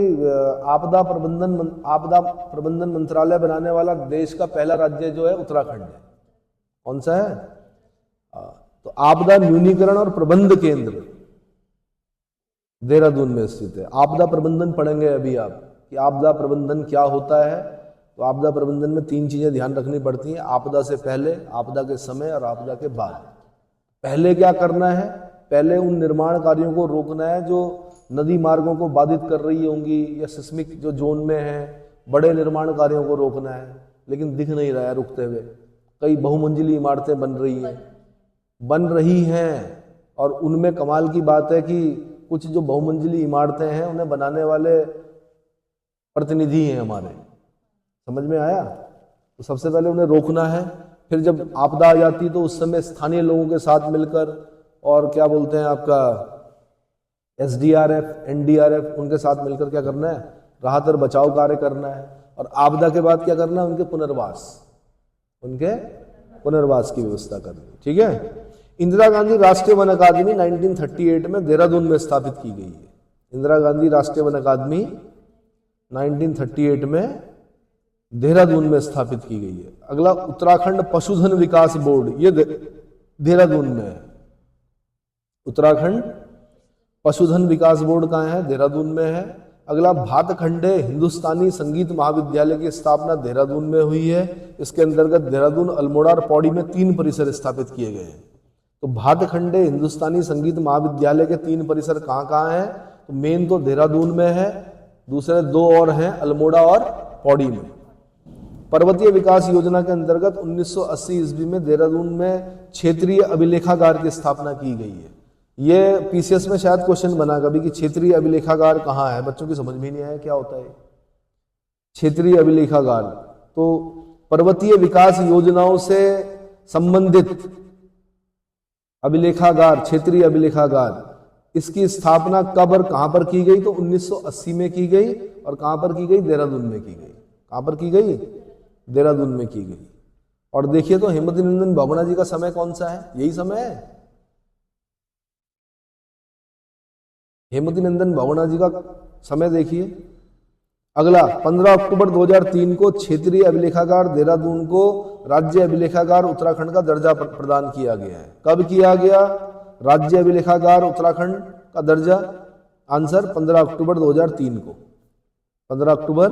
आपदा प्रबंधन मंत्रालय बनाने वाला देश का पहला राज्य जो है उत्तराखंड है। कौन सा है? तो आपदा न्यूनीकरण और प्रबंध केंद्र देहरादून में स्थित है। आपदा प्रबंधन पढ़ेंगे अभी आप कि आपदा प्रबंधन क्या होता है। तो आपदा प्रबंधन में 3 चीजें ध्यान रखनी पड़ती हैं: आपदा से पहले, आपदा के समय और आपदा के बाद। पहले क्या करना है? पहले उन निर्माण कार्यों को रोकना है जो नदी मार्गों को बाधित कर रही होंगी या सिस्मिक जो जोन में है, बड़े निर्माण कार्यों को रोकना है। लेकिन दिख नहीं रहा है रुकते हुए। कई बहुमंजिली इमारतें बन रही हैं और उनमें कमाल की बात है कि कुछ जो बहुमंजिली इमारतें हैं उन्हें बनाने वाले प्रतिनिधि हैं हमारे। समझ में आया? तो सबसे पहले उन्हें रोकना है। फिर जब आपदा आ जाती तो उस समय स्थानीय लोगों के साथ मिलकर, और क्या बोलते हैं आपका SDRF, NDRF, उनके साथ मिलकर क्या करना है? राहत और बचाव कार्य करना है। और आपदा के बाद क्या करना है? उनके पुनर्वास की व्यवस्था करनी। ठीक है। इंदिरा गांधी राष्ट्रीय वन अकादमी 1938 में देहरादून में स्थापित की गई है। इंदिरा गांधी राष्ट्रीय वन अकादमी 1938 में देहरादून में स्थापित की गई है। अगला उत्तराखंड पशुधन विकास बोर्ड, ये देहरादून में है। उत्तराखंड पशुधन विकास बोर्ड कहाँ है? देहरादून में है। अगला भातखंडे हिंदुस्तानी संगीत महाविद्यालय की स्थापना देहरादून में हुई है। इसके अंतर्गत देहरादून, अल्मोड़ा और पौड़ी में 3 परिसर स्थापित किए गए हैं। तो भातखंडे हिंदुस्तानी संगीत महाविद्यालय के 3 परिसर कहाँ कहाँ हैं? तो मेन तो देहरादून में है, दूसरे 2 और हैं अल्मोड़ा और पौड़ी में। पर्वतीय विकास योजना के अंतर्गत 1980 ईस्वी में देहरादून में क्षेत्रीय अभिलेखागार की स्थापना की गई है। ये पीसीएस में शायद क्वेश्चन बना कभी कि क्षेत्रीय अभिलेखागार कहाँ है। बच्चों की समझ में नहीं आया क्या होता है क्षेत्रीय अभिलेखागार। तो पर्वतीय विकास योजनाओं से संबंधित अभिलेखागार, क्षेत्रीय अभिलेखागार, इसकी स्थापना कब और कहां पर की गई? तो 1980 में की गई। और कहां पर की गई? देहरादून में की गई। कहां पर की गई? देहरादून में की गई। और देखिए तो हेमवती नंदन बहुगुणा जी का समय कौन सा है? यही समय है। हेमवती नंदन बहुगुणा जी का समय देखिए। अगला 15 अक्टूबर 2003 को क्षेत्रीय अभिलेखागार देहरादून को राज्य अभिलेखागार उत्तराखंड का दर्जा प्रदान किया गया है। कब किया गया राज्य अभिलेखागार उत्तराखंड का दर्जा? आंसर 15 अक्टूबर 2003 को। 15 अक्टूबर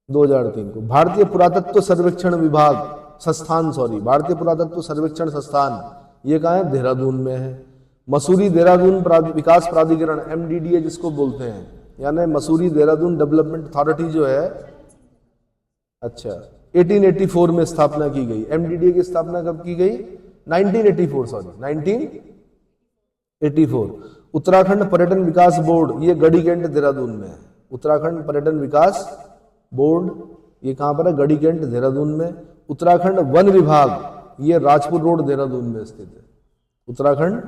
2003 को। भारतीय पुरातत्व सर्वेक्षण विभाग संस्थान, भारतीय पुरातत्व सर्वेक्षण संस्थान, ये कहाँ है? देहरादून में है। मसूरी देहरादून विकास प्राधिकरण, MDDA जिसको बोलते हैं, यानी मसूरी देहरादून डेवलपमेंट अथॉरिटी जो है, अच्छा 1884 में स्थापना की गई। MDDA की स्थापना कब की गई? 1984। उत्तराखंड पर्यटन विकास बोर्ड, ये गढ़ी कैंट देहरादून में है। उत्तराखंड पर्यटन विकास बोर्ड ये कहां पर है? गढ़ी कैंट देहरादून में। उत्तराखंड वन विभाग, ये राजपुर रोड देहरादून में स्थित है। उत्तराखंड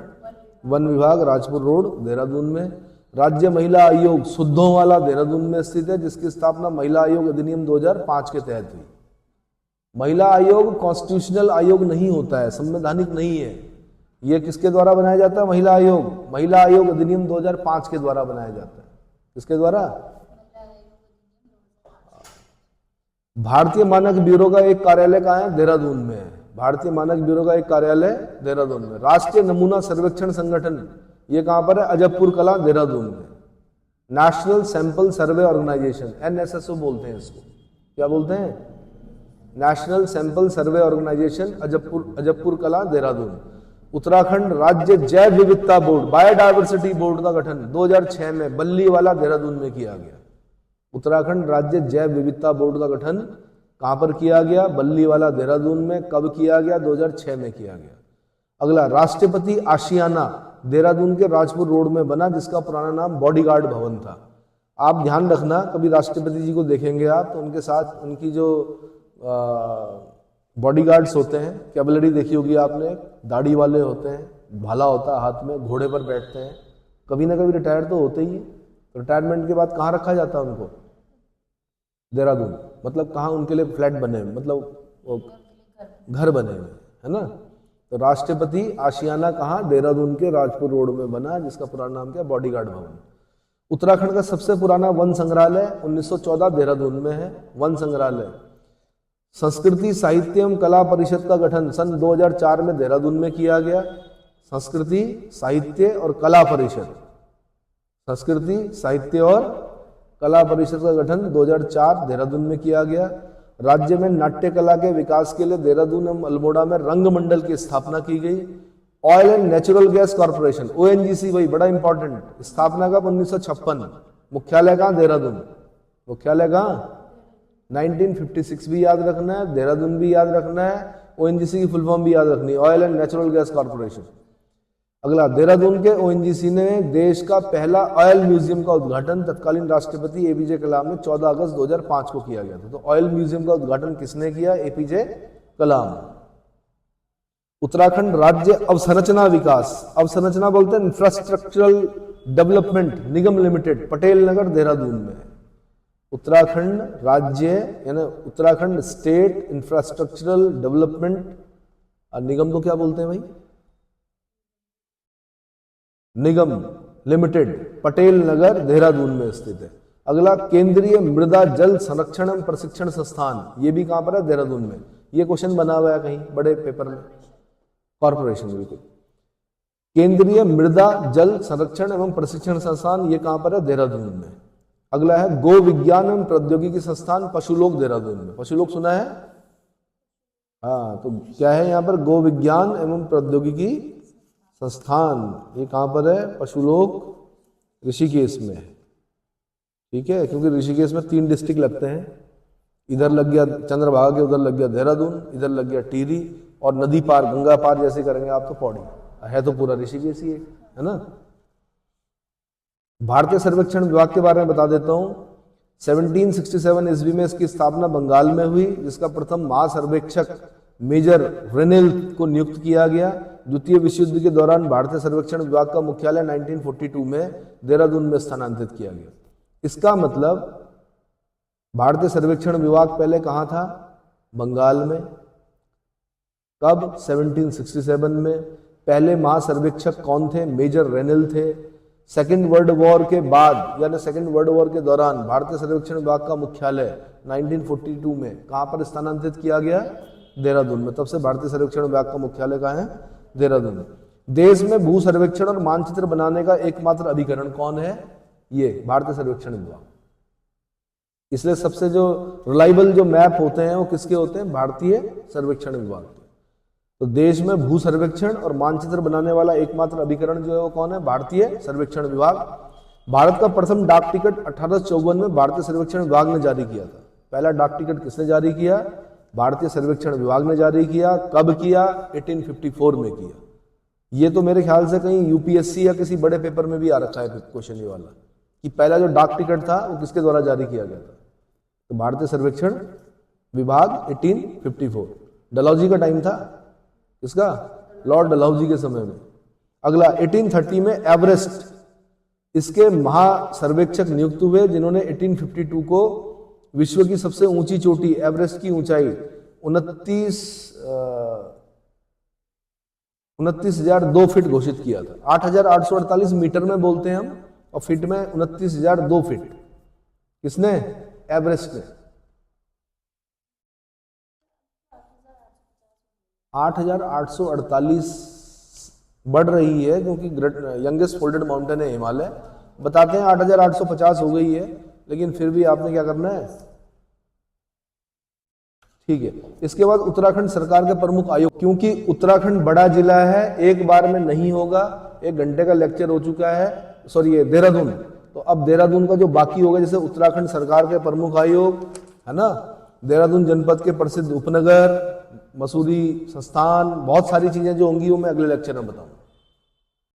वन विभाग राजपुर रोड देहरादून में। राज्य महिला आयोग सुद्धोवाला देहरादून में स्थित है, जिसकी स्थापना महिला आयोग अधिनियम 2005 के तहत हुई। महिला आयोग कॉन्स्टिट्यूशनल आयोग नहीं होता है, संवैधानिक नहीं है। यह किसके द्वारा बनाया जाता है? महिला आयोग। महिला आयोग अधिनियम 2005 के द्वारा बनाया जाता है। किसके द्वारा? भारतीय मानक ब्यूरो का एक कार्यालय कहाँ है? देहरादून में है। भारतीय मानक ब्यूरो का एक कार्यालय देहरादून में। राष्ट्रीय नमूना सर्वेक्षण संगठन, ये कहां पर है? अजबपुर कला देहरादून में। National sample survey organisation, NSSO बोलते हैं इसको। क्या बोलते हैं? National sample survey organisation Ajabpur Kala Dehradun. Uttarakhand राज्य जैव विविधता बोर्ड बायोडायवर्सिटी बोर्ड का गठन 2006 में बल्लीवाला देहरादून में किया गया। उत्तराखंड राज्य जैव विविधता बोर्ड का गठन कहां पर किया गया? बल्लीवाला देहरादून में। कब किया गया? 2006 में किया गया। अगला, राष्ट्रपति आशियाना देहरादून के राजपुर रोड में बना, जिसका पुराना नाम बॉडीगार्ड भवन था। आप ध्यान रखना, कभी राष्ट्रपति जी को देखेंगे आप तो उनके साथ उनकी जो बॉडीगार्ड्स होते हैं, कैवलरी देखी होगी आपने, दाढ़ी वाले होते हैं, भाला होता है हाथ में, घोड़े पर बैठते हैं, कभी ना कभी रिटायर तो होते ही है। रिटायरमेंट के बाद कहाँ रखा जाता है उनको? देहरादून। मतलब कहाँ उनके लिए फ्लैट बने हुए, मतलब घर बने हुए, है ना। तो राष्ट्रपति आशियाना कहाँ? देहरादून के राजपुर रोड में बना, जिसका पुराना नाम क्या? बॉडीगार्ड भवन। उत्तराखंड का सबसे पुराना वन संग्रहालय 1914 देहरादून में है। वन संग्रहालय। संस्कृति साहित्य एवं कला परिषद का गठन सन 2004 में देहरादून में किया गया। संस्कृति साहित्य और कला परिषद, संस्कृति साहित्य और कला परिषद का गठन 2004 देहरादून में किया गया। राज्य में नाट्य कला के विकास के लिए देहरादून एवं अल्मोड़ा में रंग मंडल की स्थापना की गई। Oil and natural gas corporation ONGC, वही बड़ा इंपॉर्टेंट, स्थापना कब? 1956। मुख्यालय कहाँ? देहरादून। मुख्यालय कहाँ? 1956 भी याद रखना है, देहरादून भी याद रखना है, ONGC की फुल फॉर्म भी याद रखनी है, oil and natural gas corporation. अगला, देहरादून के ONGC ने देश का पहला ऑयल म्यूजियम का उद्घाटन तत्कालीन राष्ट्रपति APJ कलाम ने 14 अगस्त 2005 को किया गया था। तो ऑयल म्यूजियम का उद्घाटन किसने किया? APJ कलाम। उत्तराखंड राज्य अवसंरचना विकास, अवसंरचना बोलते हैं इंफ्रास्ट्रक्चरल डेवलपमेंट निगम लिमिटेड, पटेल नगर देहरादून में। उत्तराखंड राज्य यानी उत्तराखंड स्टेट इंफ्रास्ट्रक्चरल डेवलपमेंट निगम को क्या बोलते हैं भाई? निगम लिमिटेड, पटेल नगर देहरादून में स्थित है। अगला, केंद्रीय मृदा जल संरक्षण एवं प्रशिक्षण संस्थान, ये भी कहां पर है? देहरादून में। ये क्वेश्चन बना हुआ है कहीं बड़े पेपर में, कॉर्पोरेशन। बिल्कुल, केंद्रीय मृदा जल संरक्षण एवं प्रशिक्षण संस्थान, ये कहां पर है? देहरादून में। अगला है गो विज्ञान एवं प्रौद्योगिकी संस्थान पशुलोक देहरादून में। पशुलोक सुना है? हाँ, तो क्या है यहाँ पर? गो विज्ञान एवं प्रौद्योगिकी संस्थान, ये कहां पर है? पशुलोक ऋषिकेश में है। ठीक है, क्योंकि ऋषिकेश में 3 डिस्ट्रिक्ट लगते हैं, इधर लग गया चंद्रभागा के, उधर लग गया देहरादून, इधर लग गया टिहरी, और नदी पार गंगा पार जैसे करेंगे आप तो पौड़ी है, तो पूरा ऋषिकेश ही है ना। भारतीय सर्वेक्षण विभाग के बारे में बता देता हूं। 1767 ईस्वी में इसकी स्थापना बंगाल में हुई, जिसका प्रथम महासर्वेक्षक मेजर रेनेल को नियुक्त किया गया। द्वितीय विश्व युद्ध के दौरान भारतीय सर्वेक्षण विभाग का मुख्यालय 1942 में देहरादून में स्थानांतरित किया गया। इसका मतलब भारतीय सर्वेक्षण विभाग पहले कहां था? बंगाल में। कब? 1767 में। पहले महासर्वेक्षक कौन थे? मेजर रेनेल थे। सेकेंड वर्ल्ड वॉर के बाद यानी सेकेंड वर्ल्ड वॉर के दौरान भारतीय सर्वेक्षण विभाग का मुख्यालय 1942 में कहां पर स्थानांतरित किया गया? देहरादून में। तब से भारतीय सर्वेक्षण विभाग का मुख्यालय कहां है? देहरादून। देश में भू सर्वेक्षण और मानचित्र बनाने का एकमात्र अभिकरण कौन है? ये भारतीय सर्वेक्षण विभाग। इसलिए सबसे जो रिलायबल जो मैप होते हैं वो किसके होते हैं? भारतीय सर्वेक्षण विभाग के। तो देश में भू सर्वेक्षण और मानचित्र बनाने वाला एकमात्र अभिकरण जो है वो कौन है? भारतीय सर्वेक्षण विभाग। भारत का प्रथम डाक टिकट 1854 में भारतीय सर्वेक्षण विभाग ने जारी किया था। पहला डाक टिकट किसने जारी किया? भारतीय सर्वेक्षण विभाग ने जारी किया। कब किया? 1854 में किया। ये तो मेरे ख्याल से कहीं यूपीएससी या किसी बड़े पेपर में भी आ रखा है क्वेश्चन ये वाला, कि पहला जो डाक टिकट था वो किसके द्वारा जारी किया गया था? तो भारतीय सर्वेक्षण विभाग 1854। डलहौजी का टाइम था, किसका? लॉर्ड डलहौजी के समय में। अगला 1830 में एवरेस्ट, इसके महासर्वेक्षक नियुक्त हुए, जिन्होंने 1852 को विश्व की सबसे ऊंची चोटी एवरेस्ट की ऊंचाई 29,002 फीट घोषित किया था। 8,848 मीटर में बोलते हैं हम, और फीट में 29,002 फीट। किसने? एवरेस्ट ने। 8,848 बढ़ रही है क्योंकि यंगेस्ट फोल्डेड माउंटेन है हिमालय। बताते हैं 8,850 हो गई है, लेकिन फिर भी आपने क्या करना है? ठीक है। इसके बाद उत्तराखंड सरकार के प्रमुख आयुक्त, क्योंकि उत्तराखंड बड़ा जिला है, एक बार में नहीं होगा, 1 घंटे का लेक्चर हो चुका है, सॉरी ये देहरादून, तो अब देहरादून का जो बाकी होगा, जैसे उत्तराखंड सरकार के प्रमुख आयुक्त है ना, देहरादून जनपद के प्रसिद्ध उपनगर, मसूरी संस्थान, बहुत सारी चीजें जो होंगी वो मैं अगले लेक्चर में बताऊंगा।